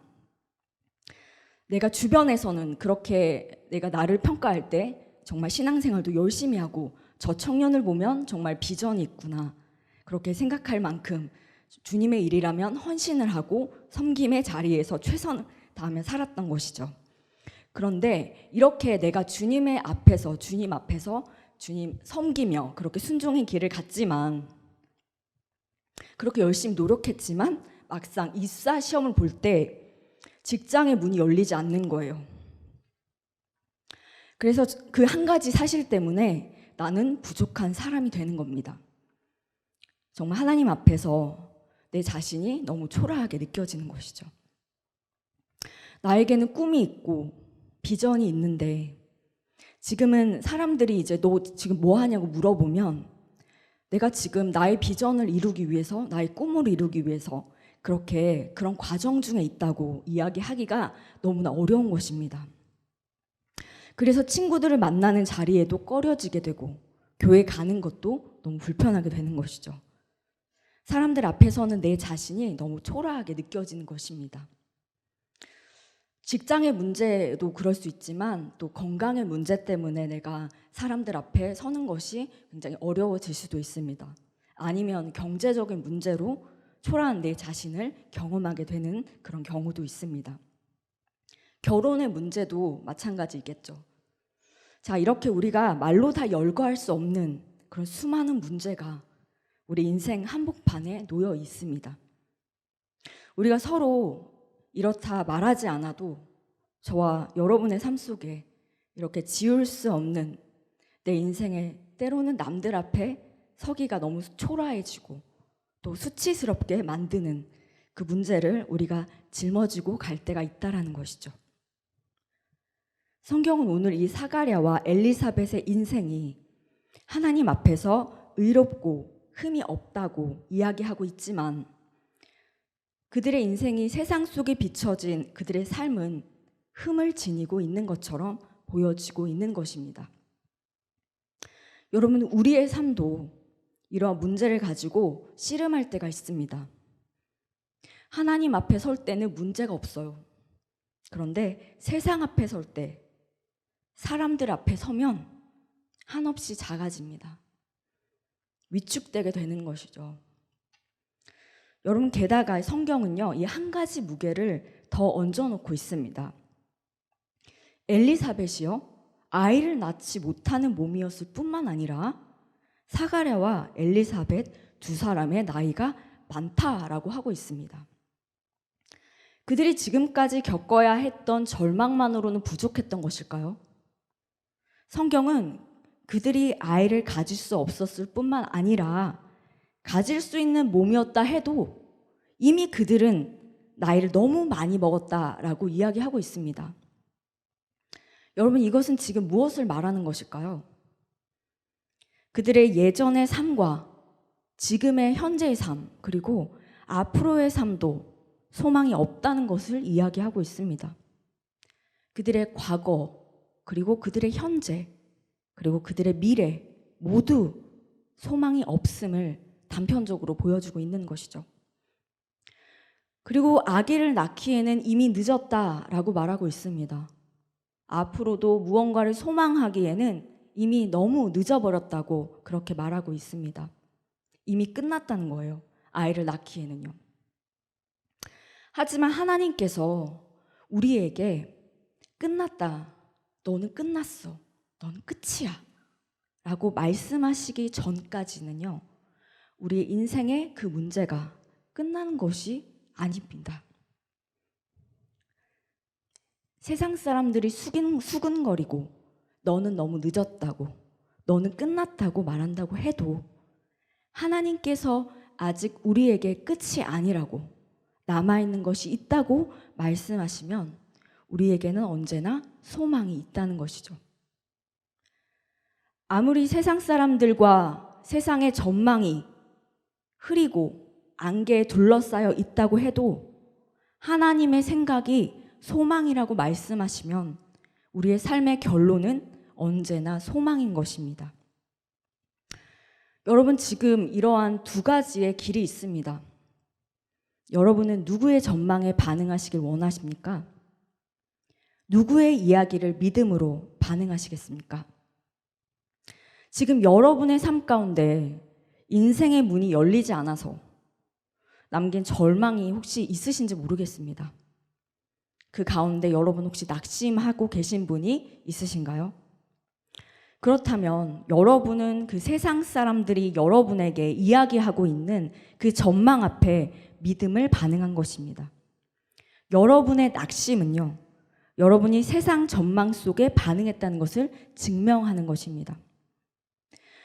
내가 주변에서는 그렇게 내가 나를 평가할 때 정말 신앙생활도 열심히 하고 저 청년을 보면 정말 비전이 있구나, 그렇게 생각할 만큼 주님의 일이라면 헌신을 하고 섬김의 자리에서 최선을 다하며 살았던 것이죠. 그런데 이렇게 내가 주님 앞에서 주님 섬기며 그렇게 순종의 길을 갔지만, 그렇게 열심히 노력했지만 막상 입사 시험을 볼 때 직장의 문이 열리지 않는 거예요. 그래서 그 한 가지 사실 때문에 나는 부족한 사람이 되는 겁니다. 정말 하나님 앞에서 내 자신이 너무 초라하게 느껴지는 것이죠. 나에게는 꿈이 있고 비전이 있는데 지금은 사람들이 이제 너 지금 뭐 하냐고 물어보면 내가 지금 나의 비전을 이루기 위해서, 나의 꿈을 이루기 위해서 그런 과정 중에 있다고 이야기하기가 너무나 어려운 것입니다. 그래서 친구들을 만나는 자리에도 꺼려지게 되고 교회 가는 것도 너무 불편하게 되는 것이죠. 사람들 앞에서는 내 자신이 너무 초라하게 느껴지는 것입니다. 직장의 문제도 그럴 수 있지만 또 건강의 문제 때문에 내가 사람들 앞에 서는 것이 굉장히 어려워질 수도 있습니다. 아니면 경제적인 문제로 초라한 내 자신을 경험하게 되는 그런 경우도 있습니다. 결혼의 문제도 마찬가지겠죠. 자, 이렇게 우리가 말로 다 열거할 수 없는 그런 수많은 문제가 우리 인생 한복판에 놓여 있습니다. 우리가 서로 이렇다 말하지 않아도 저와 여러분의 삶 속에 이렇게 지울 수 없는 내 인생의 때로는 남들 앞에 서기가 너무 초라해지고 또 수치스럽게 만드는 그 문제를 우리가 짊어지고 갈 때가 있다라는 것이죠. 성경은 오늘 이 사가랴와 엘리사벳의 인생이 하나님 앞에서 의롭고 흠이 없다고 이야기하고 있지만 그들의 인생이 세상 속에 비춰진 그들의 삶은 흠을 지니고 있는 것처럼 보여지고 있는 것입니다. 여러분, 우리의 삶도 이러한 문제를 가지고 씨름할 때가 있습니다. 하나님 앞에 설 때는 문제가 없어요. 그런데 세상 앞에 설 때, 사람들 앞에 서면 한없이 작아집니다. 위축되게 되는 것이죠. 여러분, 게다가 성경은요, 이 한 가지 무게를 더 얹어놓고 있습니다. 엘리사벳이요, 아이를 낳지 못하는 몸이었을 뿐만 아니라 사가랴와 엘리사벳 두 사람의 나이가 많다라고 하고 있습니다. 그들이 지금까지 겪어야 했던 절망만으로는 부족했던 것일까요? 성경은 그들이 아이를 가질 수 없었을 뿐만 아니라 가질 수 있는 몸이었다 해도 이미 그들은 나이를 너무 많이 먹었다라고 이야기하고 있습니다. 여러분, 이것은 지금 무엇을 말하는 것일까요? 그들의 예전의 삶과 지금의 현재의 삶, 그리고 앞으로의 삶도 소망이 없다는 것을 이야기하고 있습니다. 그들의 과거, 그리고 그들의 현재, 그리고 그들의 미래 모두 소망이 없음을 단편적으로 보여주고 있는 것이죠. 그리고 아기를 낳기에는 이미 늦었다라고 말하고 있습니다. 앞으로도 무언가를 소망하기에는 이미 너무 늦어버렸다고 그렇게 말하고 있습니다. 이미 끝났다는 거예요. 아이를 낳기에는요. 하지만 하나님께서 우리에게 끝났다, 너는 끝났어, 너는 끝이야 라고 말씀하시기 전까지는요, 우리의 인생의 그 문제가 끝나는 것이 아닙니다. 세상 사람들이 수근거리고 너는 너무 늦었다고, 너는 끝났다고 말한다고 해도 하나님께서 아직 우리에게 끝이 아니라고, 남아있는 것이 있다고 말씀하시면 우리에게는 언제나 소망이 있다는 것이죠. 아무리 세상 사람들과 세상의 전망이 흐리고 안개에 둘러싸여 있다고 해도 하나님의 생각이 소망이라고 말씀하시면 우리의 삶의 결론은 언제나 소망인 것입니다. 여러분, 지금 이러한 두 가지의 길이 있습니다. 여러분은 누구의 전망에 반응하시길 원하십니까? 누구의 이야기를 믿음으로 반응하시겠습니까? 지금 여러분의 삶 가운데 인생의 문이 열리지 않아서 남긴 절망이 혹시 있으신지 모르겠습니다. 그 가운데 여러분 혹시 낙심하고 계신 분이 있으신가요? 그렇다면 여러분은 그 세상 사람들이 여러분에게 이야기하고 있는 그 전망 앞에 믿음을 반응한 것입니다. 여러분의 낙심은요, 여러분이 세상 전망 속에 반응했다는 것을 증명하는 것입니다.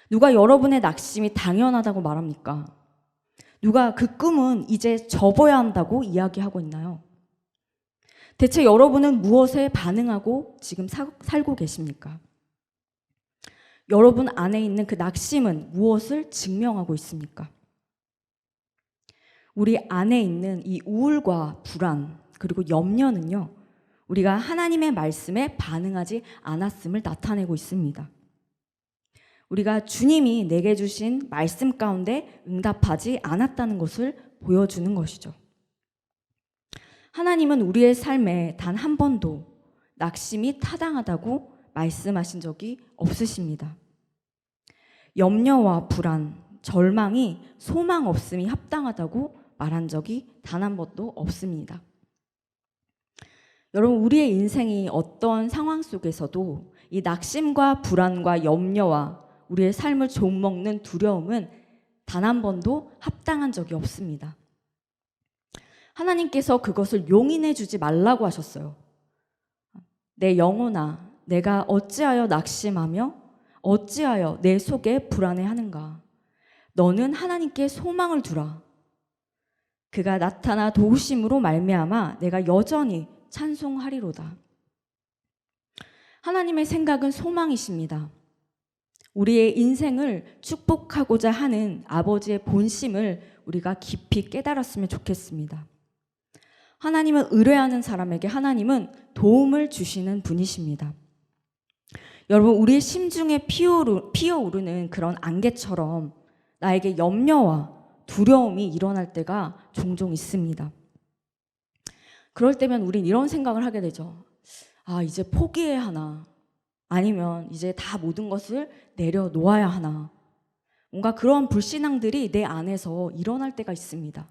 누가 여러분의 낙심이 당연하다고 말합니까? 누가 그 꿈은 이제 접어야 한다고 이야기하고 있나요? 대체 여러분은 무엇에 반응하고 지금 살고 계십니까? 여러분 안에 있는 그 낙심은 무엇을 증명하고 있습니까? 우리 안에 있는 이 우울과 불안, 그리고 염려는요, 우리가 하나님의 말씀에 반응하지 않았음을 나타내고 있습니다. 우리가 주님이 내게 주신 말씀 가운데 응답하지 않았다는 것을 보여주는 것이죠. 하나님은 우리의 삶에 단 한 번도 낙심이 타당하다고 말씀하신 적이 없으십니다. 염려와 불안, 절망이 소망 없음이 합당하다고 말한 적이 단 한 번도 없습니다. 여러분, 우리의 인생이 어떤 상황 속에서도 이 낙심과 불안과 염려와 우리의 삶을 좀먹는 두려움은 단 한 번도 합당한 적이 없습니다. 하나님께서 그것을 용인해 주지 말라고 하셨어요. 내 영혼아, 내가 어찌하여 낙심하며 어찌하여 내 속에 불안해하는가? 너는 하나님께 소망을 두라. 그가 나타나 도우심으로 말미암아 내가 여전히 찬송하리로다. 하나님의 생각은 소망이십니다. 우리의 인생을 축복하고자 하는 아버지의 본심을 우리가 깊이 깨달았으면 좋겠습니다. 하나님을 의뢰하는 사람에게 하나님은 도움을 주시는 분이십니다. 여러분, 우리의 심중에 피어오르는 그런 안개처럼 나에게 염려와 두려움이 일어날 때가 종종 있습니다. 그럴 때면 우린 이런 생각을 하게 되죠. 아, 이제 포기해야 하나? 아니면 이제 다 모든 것을 내려놓아야 하나? 뭔가 그런 불신앙들이 내 안에서 일어날 때가 있습니다.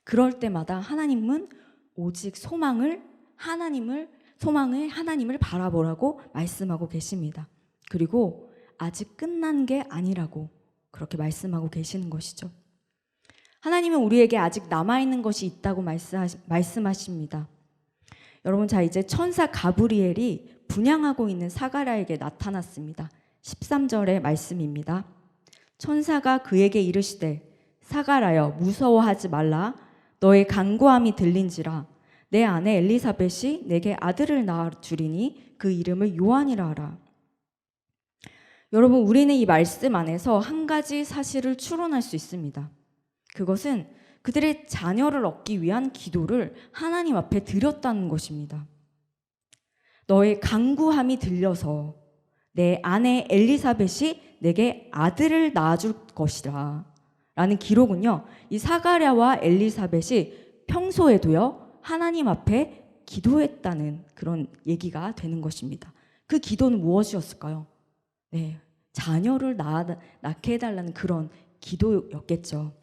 그럴 때마다 하나님은 오직 소망을 하나님을 바라보라고 말씀하고 계십니다. 그리고 아직 끝난 게 아니라고 그렇게 말씀하고 계시는 것이죠. 하나님은 우리에게 아직 남아있는 것이 있다고 말씀하십니다. 여러분, 자, 이제 천사 가브리엘이 분향하고 있는 사가랴에게 나타났습니다. 13절의 말씀입니다. 천사가 그에게 이르시되 사가랴여 무서워하지 말라. 너의 간구함이 들린지라. 내 아내 엘리사벳이 내게 아들을 낳아 주리니 그 이름을 요한이라 하라. 여러분, 우리는 이 말씀 안에서 한 가지 사실을 추론할 수 있습니다. 그것은 그들의 자녀를 얻기 위한 기도를 하나님 앞에 드렸다는 것입니다. 너의 간구함이 들려서 내 아내 엘리사벳이 내게 아들을 낳아줄 것이라 라는 기록은요, 이 사가랴와 엘리사벳이 평소에도요 하나님 앞에 기도했다는 그런 얘기가 되는 것입니다. 그 기도는 무엇이었을까요? 네, 자녀를 낳게 해달라는 그런 기도였겠죠.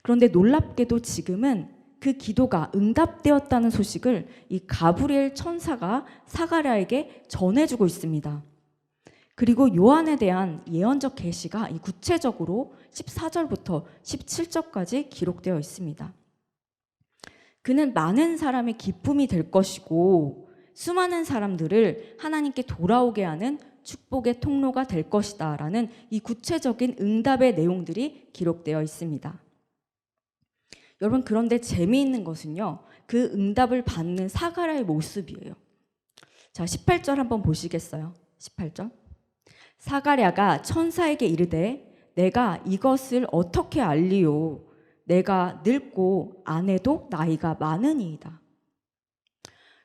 그런데 놀랍게도 지금은 그 기도가 응답되었다는 소식을 이 가브리엘 천사가 사가랴에게 전해주고 있습니다. 그리고 요한에 대한 예언적 계시가 구체적으로 14절부터 17절까지 기록되어 있습니다. 그는 많은 사람의 기쁨이 될 것이고 수많은 사람들을 하나님께 돌아오게 하는 축복의 통로가 될 것이다 라는 이 구체적인 응답의 내용들이 기록되어 있습니다. 여러분, 그런데 재미있는 것은요, 그 응답을 받는 사가랴의 모습이에요. 자, 18절 한번 보시겠어요? 18절. 사가랴가 천사에게 이르되 내가 이것을 어떻게 알리요? 내가 늙고 아내도 나이가 많으니이다.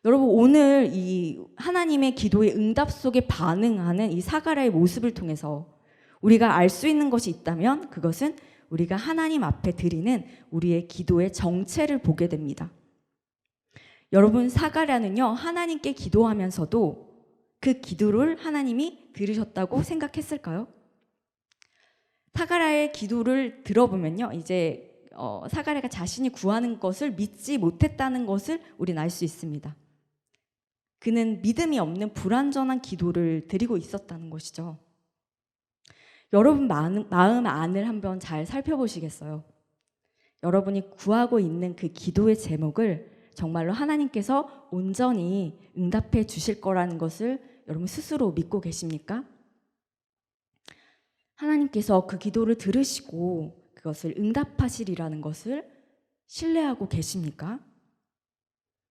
여러분, 오늘 이 하나님의 기도의 응답 속에 반응하는 이 사가랴의 모습을 통해서 우리가 알 수 있는 것이 있다면 그것은 우리가 하나님 앞에 드리는 우리의 기도의 정체를 보게 됩니다. 여러분, 사가랴는요 하나님께 기도하면서도 그 기도를 하나님이 들으셨다고 생각했을까요? 사가랴의 기도를 들어보면요, 이제 사가랴가 자신이 구하는 것을 믿지 못했다는 것을 우리는 알 수 있습니다. 그는 믿음이 없는 불완전한 기도를 드리고 있었다는 것이죠. 여러분 마음 안을 한번 잘 살펴보시겠어요? 여러분이 구하고 있는 그 기도의 제목을 정말로 하나님께서 온전히 응답해 주실 거라는 것을 여러분 스스로 믿고 계십니까? 하나님께서 그 기도를 들으시고 그것을 응답하시리라는 것을 신뢰하고 계십니까?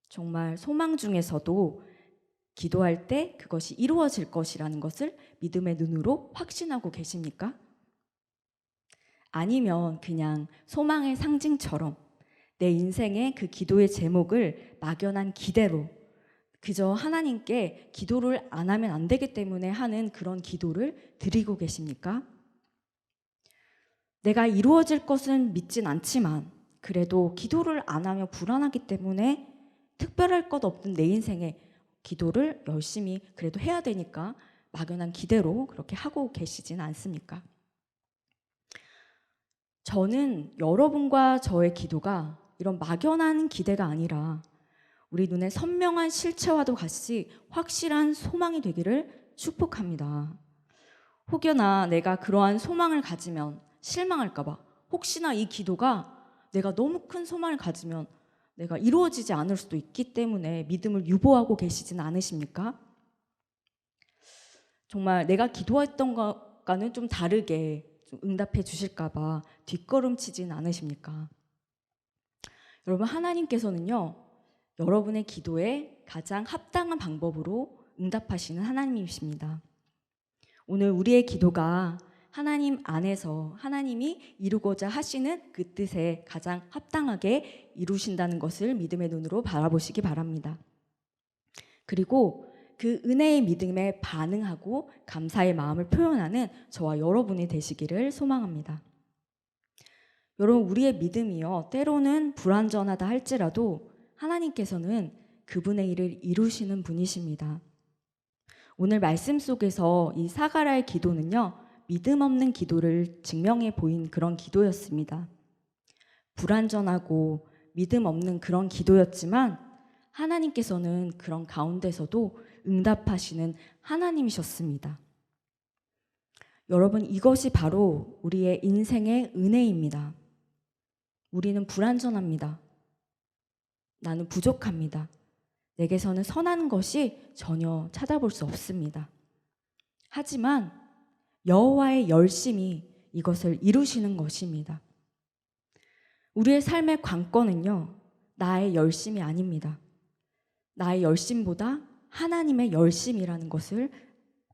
정말 소망 중에서도 기도할 때 그것이 이루어질 것이라는 것을 믿음의 눈으로 확신하고 계십니까? 아니면 그냥 소망의 상징처럼 내 인생의 그 기도의 제목을 막연한 기대로 그저 하나님께 기도를 안 하면 안 되기 때문에 하는 그런 기도를 드리고 계십니까? 내가 이루어질 것은 믿진 않지만 그래도 기도를 안 하면 불안하기 때문에 특별할 것 없는 내 인생에 기도를 열심히 그래도 해야 되니까 막연한 기대로 그렇게 하고 계시진 않습니까? 저는 여러분과 저의 기도가 이런 막연한 기대가 아니라 우리 눈에 선명한 실체와도 같이 확실한 소망이 되기를 축복합니다. 혹여나 내가 그러한 소망을 가지면 실망할까 봐, 혹시나 이 기도가 내가 너무 큰 소망을 가지면 내가 이루어지지 않을 수도 있기 때문에 믿음을 유보하고 계시진 않으십니까? 정말 내가 기도했던 것과는 좀 다르게 좀 응답해 주실까 봐 뒷걸음치진 않으십니까? 여러분, 하나님께서는요, 여러분의 기도에 가장 합당한 방법으로 응답하시는 하나님이십니다. 오늘 우리의 기도가 하나님 안에서 하나님이 이루고자 하시는 그 뜻에 가장 합당하게 이루신다는 것을 믿음의 눈으로 바라보시기 바랍니다. 그리고 그 은혜의 믿음에 반응하고 감사의 마음을 표현하는 저와 여러분이 되시기를 소망합니다. 여러분, 우리의 믿음이요, 때로는 불완전하다 할지라도 하나님께서는 그분의 일을 이루시는 분이십니다. 오늘 말씀 속에서 이 사가랴의 기도는요, 믿음 없는 기도를 증명해 보인 그런 기도였습니다. 불완전하고 믿음 없는 그런 기도였지만 하나님께서는 그런 가운데서도 응답하시는 하나님이셨습니다. 여러분, 이것이 바로 우리의 인생의 은혜입니다. 우리는 불완전합니다. 나는 부족합니다. 내게서는 선한 것이 전혀 찾아볼 수 없습니다. 하지만 여호와의 열심이 이것을 이루시는 것입니다. 우리의 삶의 관건은요, 나의 열심이 아닙니다. 나의 열심보다 하나님의 열심이라는 것을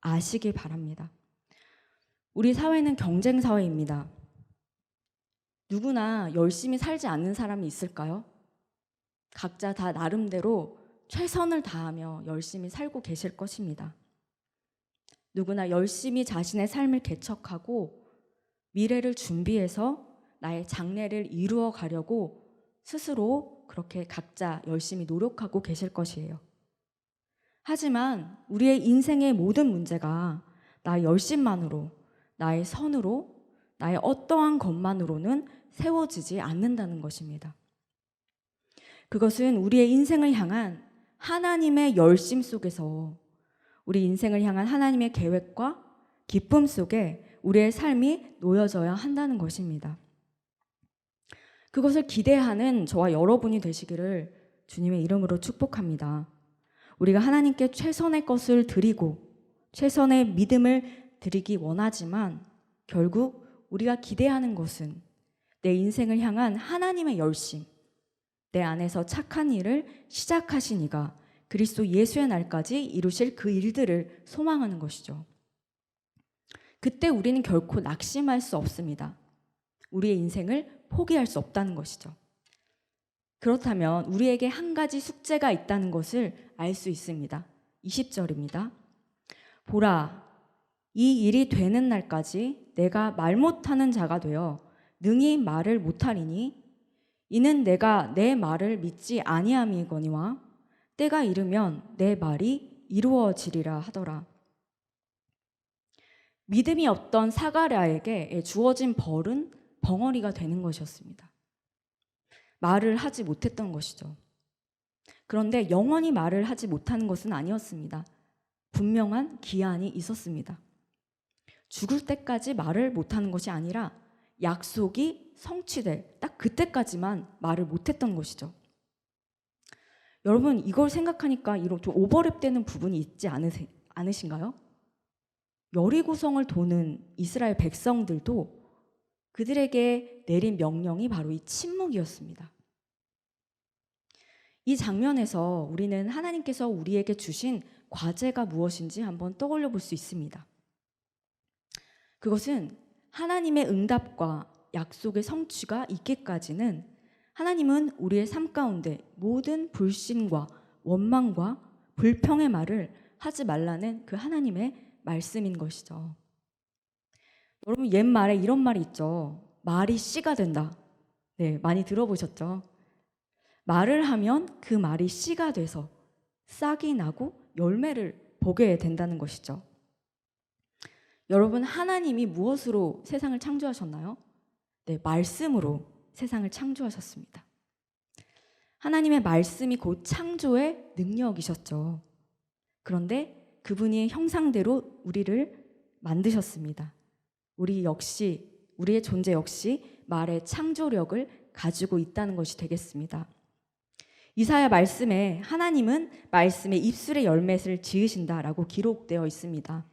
아시길 바랍니다. 우리 사회는 경쟁 사회입니다. 누구나 열심히 살지 않는 사람이 있을까요? 각자 다 나름대로 최선을 다하며 열심히 살고 계실 것입니다. 누구나 열심히 자신의 삶을 개척하고 미래를 준비해서 나의 장래를 이루어 가려고 스스로 그렇게 각자 열심히 노력하고 계실 것이에요. 하지만 우리의 인생의 모든 문제가 나의 열심만으로, 나의 선으로, 나의 어떠한 것만으로는 세워지지 않는다는 것입니다. 그것은 우리의 인생을 향한 하나님의 열심 속에서, 우리 인생을 향한 하나님의 계획과 기쁨 속에 우리의 삶이 놓여져야 한다는 것입니다. 그것을 기대하는 저와 여러분이 되시기를 주님의 이름으로 축복합니다. 우리가 하나님께 최선의 것을 드리고 최선의 믿음을 드리기 원하지만 결국 우리가 기대하는 것은 내 인생을 향한 하나님의 열심, 내 안에서 착한 일을 시작하신 이가 그리스도 예수의 날까지 이루실 그 일들을 소망하는 것이죠. 그때 우리는 결코 낙심할 수 없습니다. 우리의 인생을 포기할 수 없다는 것이죠. 그렇다면 우리에게 한 가지 숙제가 있다는 것을 알 수 있습니다. 20절입니다. 보라, 이 일이 되는 날까지 내가 말 못하는 자가 되어 능히 말을 못하리니 이는 내가 내 말을 믿지 아니함이거니와 때가 이르면 내 말이 이루어지리라 하더라. 믿음이 없던 사가랴에게 주어진 벌은 벙어리가 되는 것이었습니다. 말을 하지 못했던 것이죠. 그런데 영원히 말을 하지 못하는 것은 아니었습니다. 분명한 기한이 있었습니다. 죽을 때까지 말을 못하는 것이 아니라 약속이 성취될 딱 그때까지만 말을 못했던 것이죠. 여러분, 이걸 생각하니까 이런 좀 오버랩되는 부분이 있지 않으신가요? 여리고성을 도는 이스라엘 백성들도 그들에게 내린 명령이 바로 이 침묵이었습니다. 이 장면에서 우리는 하나님께서 우리에게 주신 과제가 무엇인지 한번 떠올려 볼 수 있습니다. 그것은 하나님의 응답과 약속의 성취가 있기까지는 하나님은 우리의 삶 가운데 모든 불신과 원망과 불평의 말을 하지 말라는 그 하나님의 말씀인 것이죠. 여러분, 옛말에 이런 말이 있죠. 말이 씨가 된다. 네, 많이 들어보셨죠? 말을 하면 그 말이 씨가 돼서 싹이 나고 열매를 보게 된다는 것이죠. 여러분, 하나님이 무엇으로 세상을 창조하셨나요? 네, 말씀으로 세상을 창조하셨습니다. 하나님의 말씀이 곧 창조의 능력이셨죠. 그런데 그분이 형상대로 우리를 만드셨습니다. 우리 역시, 우리의 존재 역시 말의 창조력을 가지고 있다는 것이 되겠습니다. 이사야 말씀에 하나님은 말씀에 입술의 열매를 지으신다라고 기록되어 있습니다.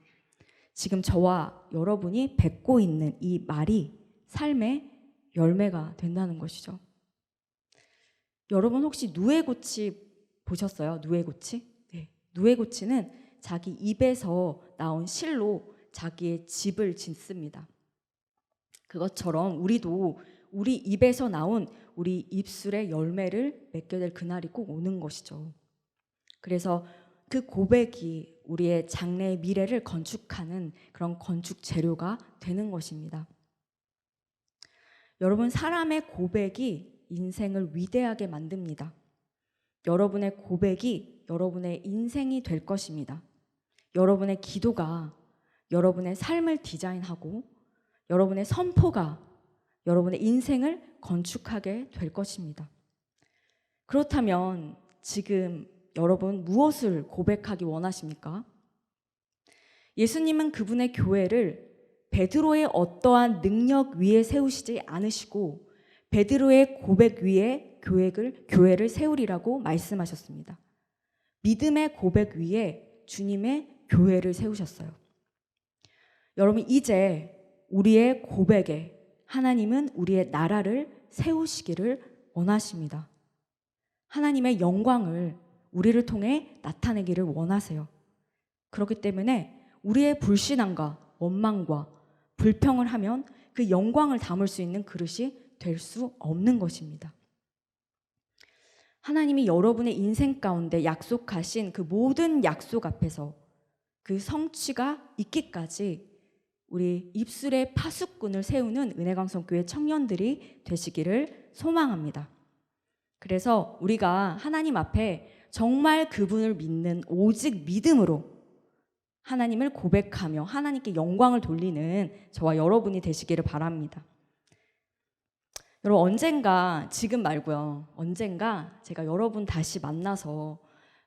지금 저와 여러분이 뱉고 있는 이 말이 삶의 열매가 된다는 것이죠. 여러분 혹시 누에고치 보셨어요? 누에고치? 네. 누에고치는 자기 입에서 나온 실로 자기의 집을 짓습니다. 그것처럼 우리도 우리 입에서 나온 우리 입술의 열매를 맺게 될 그날이 꼭 오는 것이죠. 그래서 그 고백이 우리의 장래의 미래를 건축하는 그런 건축 재료가 되는 것입니다. 여러분, 사람의 고백이 인생을 위대하게 만듭니다. 여러분의 고백이 여러분의 인생이 될 것입니다. 여러분의 기도가 여러분의 삶을 디자인하고 여러분의 선포가 여러분의 인생을 건축하게 될 것입니다. 그렇다면 지금 여러분 무엇을 고백하기 원하십니까? 예수님은 그분의 교회를 베드로의 어떠한 능력 위에 세우시지 않으시고 베드로의 고백 위에 교회를 세우리라고 말씀하셨습니다. 믿음의 고백 위에 주님의 교회를 세우셨어요. 여러분, 이제 우리의 고백에 하나님은 우리의 나라를 세우시기를 원하십니다. 하나님의 영광을 우리를 통해 나타내기를 원하세요. 그렇기 때문에 우리의 불신앙과 원망과 불평을 하면 그 영광을 담을 수 있는 그릇이 될 수 없는 것입니다. 하나님이 여러분의 인생 가운데 약속하신 그 모든 약속 앞에서 그 성취가 있기까지 우리 입술에 파수꾼을 세우는 은혜강성교회 청년들이 되시기를 소망합니다. 그래서 우리가 하나님 앞에 정말 그분을 믿는 오직 믿음으로 하나님을 고백하며 하나님께 영광을 돌리는 저와 여러분이 되시기를 바랍니다. 여러분, 언젠가, 지금 말고요, 언젠가 제가 여러분 다시 만나서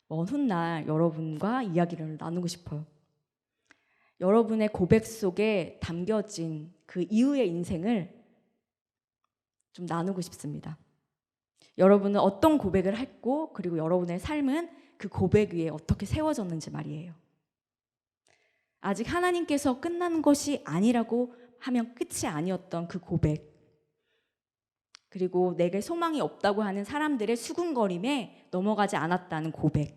먼 훗날 여러분과 이야기를 나누고 싶어요. 여러분의 고백 속에 담겨진 그 이후의 인생을 좀 나누고 싶습니다. 여러분은 어떤 고백을 했고, 그리고 여러분의 삶은 그 고백 위에 어떻게 세워졌는지 말이에요. 아직 하나님께서 끝난 것이 아니라고 하면 끝이 아니었던 그 고백, 그리고 내게 소망이 없다고 하는 사람들의 수군거림에 넘어가지 않았다는 고백,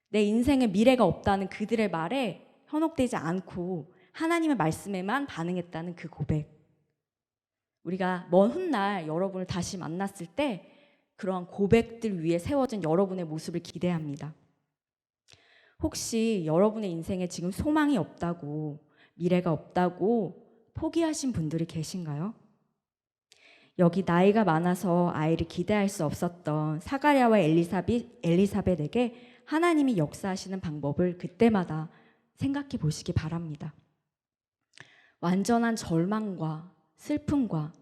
내 인생에 미래가 없다는 그들의 말에 현혹되지 않고 하나님의 말씀에만 반응했다는 그 고백, 우리가 먼 훗날 여러분을 다시 만났을 때 그러한 고백들 위에 세워진 여러분의 모습을 기대합니다. 혹시 여러분의 인생에 지금 소망이 없다고, 미래가 없다고 포기하신 분들이 계신가요? 여기 나이가 많아서 아이를 기대할 수 없었던 사가랴와 엘리사벳에게 하나님이 역사하시는 방법을 그때마다 생각해 보시기 바랍니다. 완전한 절망과 슬픔과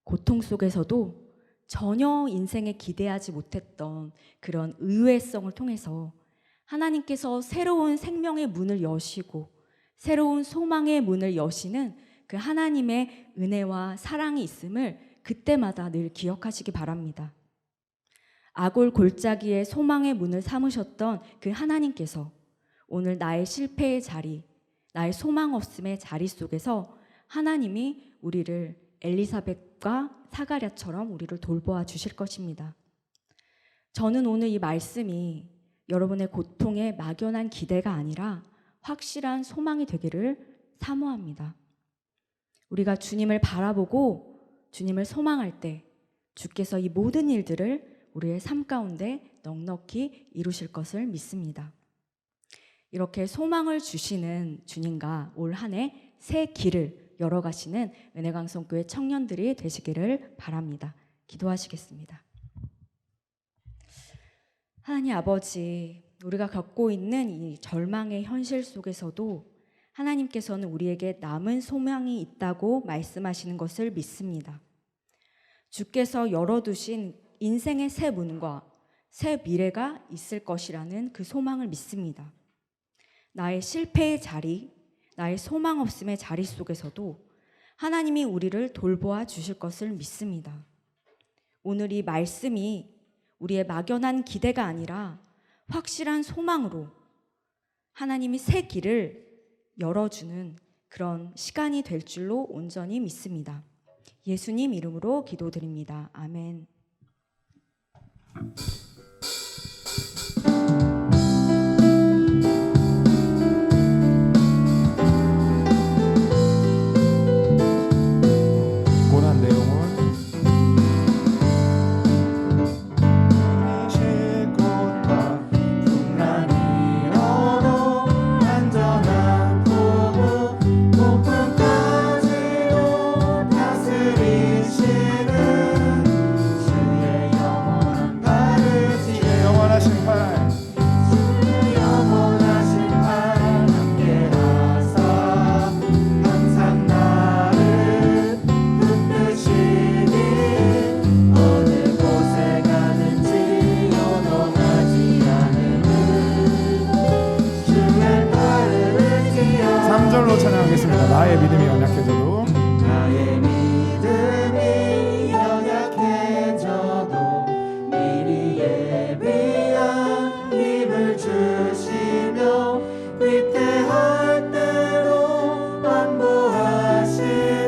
고통 속에서도 전혀 인생에 기대하지 못했던 그런 의외성을 통해서 하나님께서 새로운 생명의 문을 여시고 새로운 소망의 문을 여시는 그 하나님의 은혜와 사랑이 있음을 그때마다 늘 기억하시기 바랍니다. 아골 골짜기에 소망의 문을 삼으셨던 그 하나님께서 오늘 나의 실패의 자리, 나의 소망 없음의 자리 속에서 하나님이 우리를 엘리사벳과 사가랴처럼 우리를 돌보아 주실 것입니다. 저는 오늘 이 말씀이 여러분의 고통에 막연한 기대가 아니라 확실한 소망이 되기를 사모합니다. 우리가 주님을 바라보고 주님을 소망할 때 주께서 이 모든 일들을 우리의 삶 가운데 넉넉히 이루실 것을 믿습니다. 이렇게 소망을 주시는 주님과 올 한 해 새 길을 열어가시는 은혜강성교회 청년들이 되시기를 바랍니다. 기도하시겠습니다. 하나님 아버지, 우리가 겪고 있는 이 절망의 현실 속에서도 하나님께서는 우리에게 남은 소망이 있다고 말씀하시는 것을 믿습니다. 주께서 열어두신 인생의 새 문과 새 미래가 있을 것이라는 그 소망을 믿습니다. 나의 실패의 자리, 나의 소망 없음의 자리 속에서도 하나님이 우리를 돌보아 주실 것을 믿습니다. 오늘 이 말씀이 우리의 막연한 기대가 아니라 확실한 소망으로 하나님이 새 길을 열어주는 그런 시간이 될 줄로 온전히 믿습니다. 예수님 이름으로 기도드립니다. 아멘. 고난 내용은 쉴곳과 풍랑이 오도 안전한 부부 높음까지도 다스리시는 주의 영원한 발을 주의 영원하신 팔 주의 영원하신 팔 함께하사 항상 나를 붙드시니 어느 곳에 가든지 요동하지 않으는 주의 팔을 의지하여 3절로 찬양하겠습니다. 나의 믿음이 연약해져도 나의 믿음이 연약해져도 미리 예비한 힘을 주시며 위태할 때로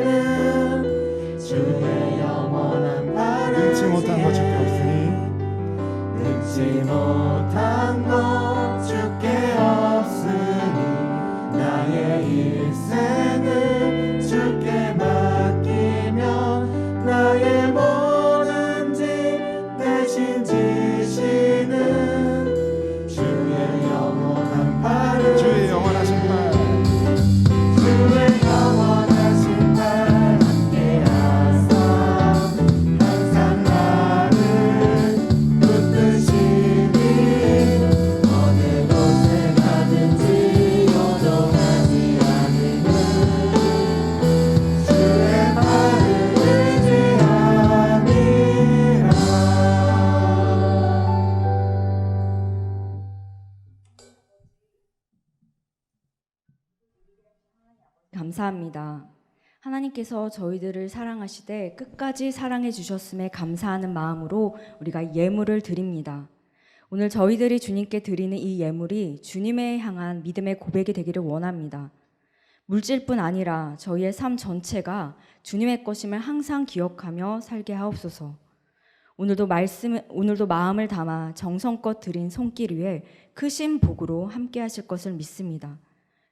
안보하시는 주의 영원한 발을 능치 못한 것 주께 없으니 능치 못한 것 주께 없으니 나의 일생을 주께 맡기며 나의 모든 짐 대신 지시는 주의 영원한 팔을 주의 영원하신 팔 주의 영원하신 팔 함께하사 항상 나를 붙드시니 어느 곳에 가든지 요동하지 않으는 주의 팔을 의지함이라. 감사합니다. 하나님께서 저희들을 사랑하시되 끝까지 사랑해 주셨음에 감사하는 마음으로 우리가 예물을 드립니다. 오늘 저희들이 주님께 드리는 이 예물이 주님에 향한 믿음의 고백이 되기를 원합니다. 물질뿐 아니라 저희의 삶 전체가 주님의 것임을 항상 기억하며 살게 하옵소서. 오늘도 마음을 담아 정성껏 드린 손길 위에 크신 복으로 함께 하실 것을 믿습니다.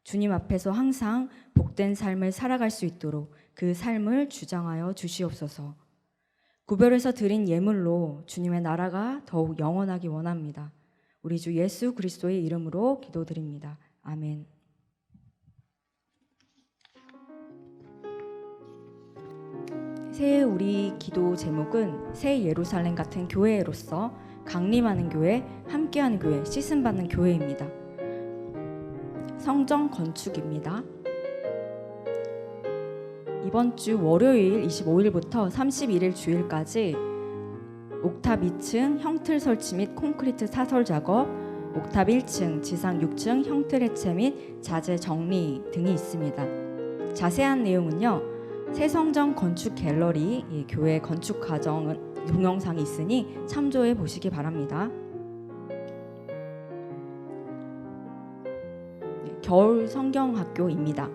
주님 앞에서 항상 복된 삶을 살아갈 수 있도록 그 삶을 주장하여 주시옵소서. 구별해서 드린 예물로 주님의 나라가 더욱 영원하기 원합니다. 우리 주 예수 그리스도의 이름으로 기도드립니다. 아멘. 새해 우리 기도 제목은 새 예루살렘 같은 교회로서 강림하는 교회, 함께하는 교회, 씻음받는 교회입니다. 성전 건축입니다. 이번 주 월요일 25일부터 31일 주일까지 옥탑 2층 형틀 설치 및 콘크리트 사설 작업, 옥탑 1층, 지상 6층 형틀 해체 및 자재 정리 등이 있습니다. 자세한 내용은요, 새 성전 건축 갤러리 교회 건축 과정 동영상이 있으니 참조해 보시기 바랍니다. 겨울 성경학교입니다.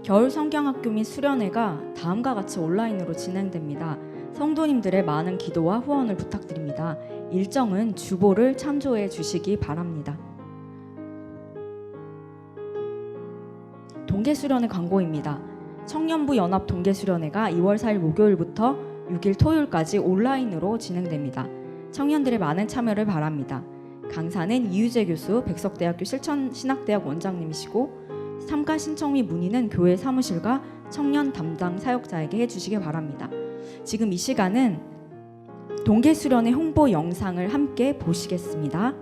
겨울 성경학교 및 수련회가 다음과 같이 온라인으로 진행됩니다. 성도님들의 많은 기도와 후원을 부탁드립니다. 일정은 주보를 참조해 주시기 바랍니다. 동계수련회 광고입니다. 청년부 연합 동계수련회가 2월 4일 목요일부터 6일 토요일까지 온라인으로 진행됩니다. 청년들의 많은 참여를 바랍니다. 강사는 이유재 교수, 백석대학교 실천신학대학 원장님이시고 참가 신청 및 문의는 교회 사무실과 청년 담당 사역자에게 해주시기 바랍니다. 지금 이 시간은 동계수련회 홍보 영상을 함께 보시겠습니다.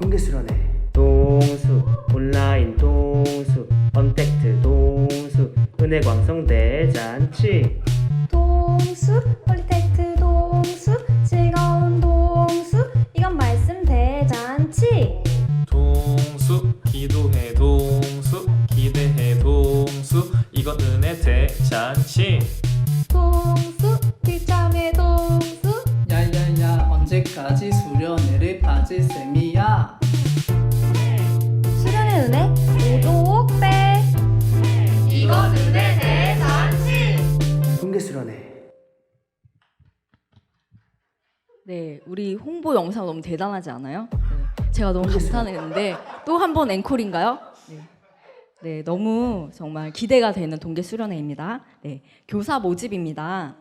동계수련회 동수 온라인 동수 언택트 동수 은혜광성 대잔치 동수 폴리텍트 동수 즐거운 동수 이건 말씀 대잔치 동수 기도해 동수 기대해 동수 이건 은혜 대잔치 동수 비참해 동수 야야야 언제까지 수련회를 빠질 셈이 동계수련회. 네, 우리 홍보 영상 너무 대단하지 않아요? 네, 제가 너무 감탄했는데 또 한 번 앵콜인가요? 네. 네, 너무 정말 기대가 되는 동계 수련회입니다. 네, 교사 모집입니다.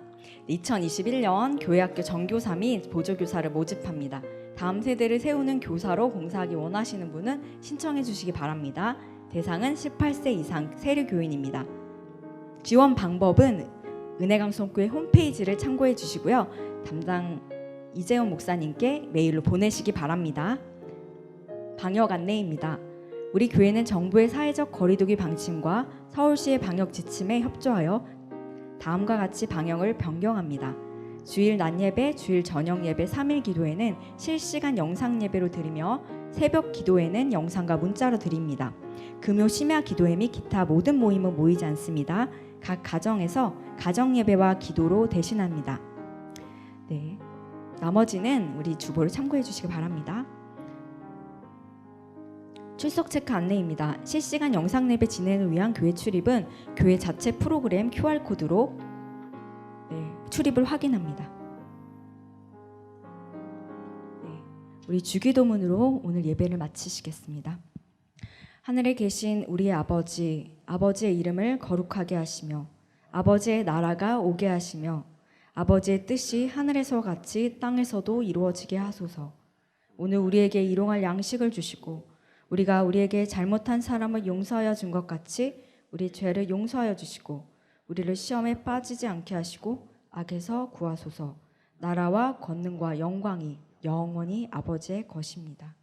2021년 교회학교 정교사 및 보조교사를 모집합니다. 다음 세대를 세우는 교사로 봉사하기 원하시는 분은 신청해 주시기 바랍니다. 대상은 18세 이상 세류 교인입니다. 지원 방법은 은혜강성교회 홈페이지를 참고해 주시고요. 담당 이재원 목사님께 메일로 보내시기 바랍니다. 방역 안내입니다. 우리 교회는 정부의 사회적 거리두기 방침과 서울시의 방역 지침에 협조하여 다음과 같이 방역을 변경합니다. 주일 낮 예배, 주일 저녁 예배 3일 기도회는 실시간 영상 예배로 드리며 새벽 기도회는 영상과 문자로 드립니다. 금요 심야 기도회 및 기타 모든 모임은 모이지 않습니다. 각 가정에서 가정 예배와 기도로 대신합니다. 네, 나머지는 우리 주보를 참고해 주시기 바랍니다. 출석 체크 안내입니다. 실시간 영상 예배 진행을 위한 교회 출입은 교회 자체 프로그램 QR코드로 출입을 확인합니다. 네, 우리 주기도문으로 오늘 예배를 마치시겠습니다. 하늘에 계신 우리의 아버지, 아버지의 이름을 거룩하게 하시며 아버지의 나라가 오게 하시며 아버지의 뜻이 하늘에서 같이 땅에서도 이루어지게 하소서. 오늘 우리에게 일용할 양식을 주시고 우리가 우리에게 잘못한 사람을 용서하여 준 것 같이 우리 죄를 용서하여 주시고 우리를 시험에 빠지지 않게 하시고 악에서 구하소서. 나라와 권능과 영광이 영원히 아버지의 것입니다.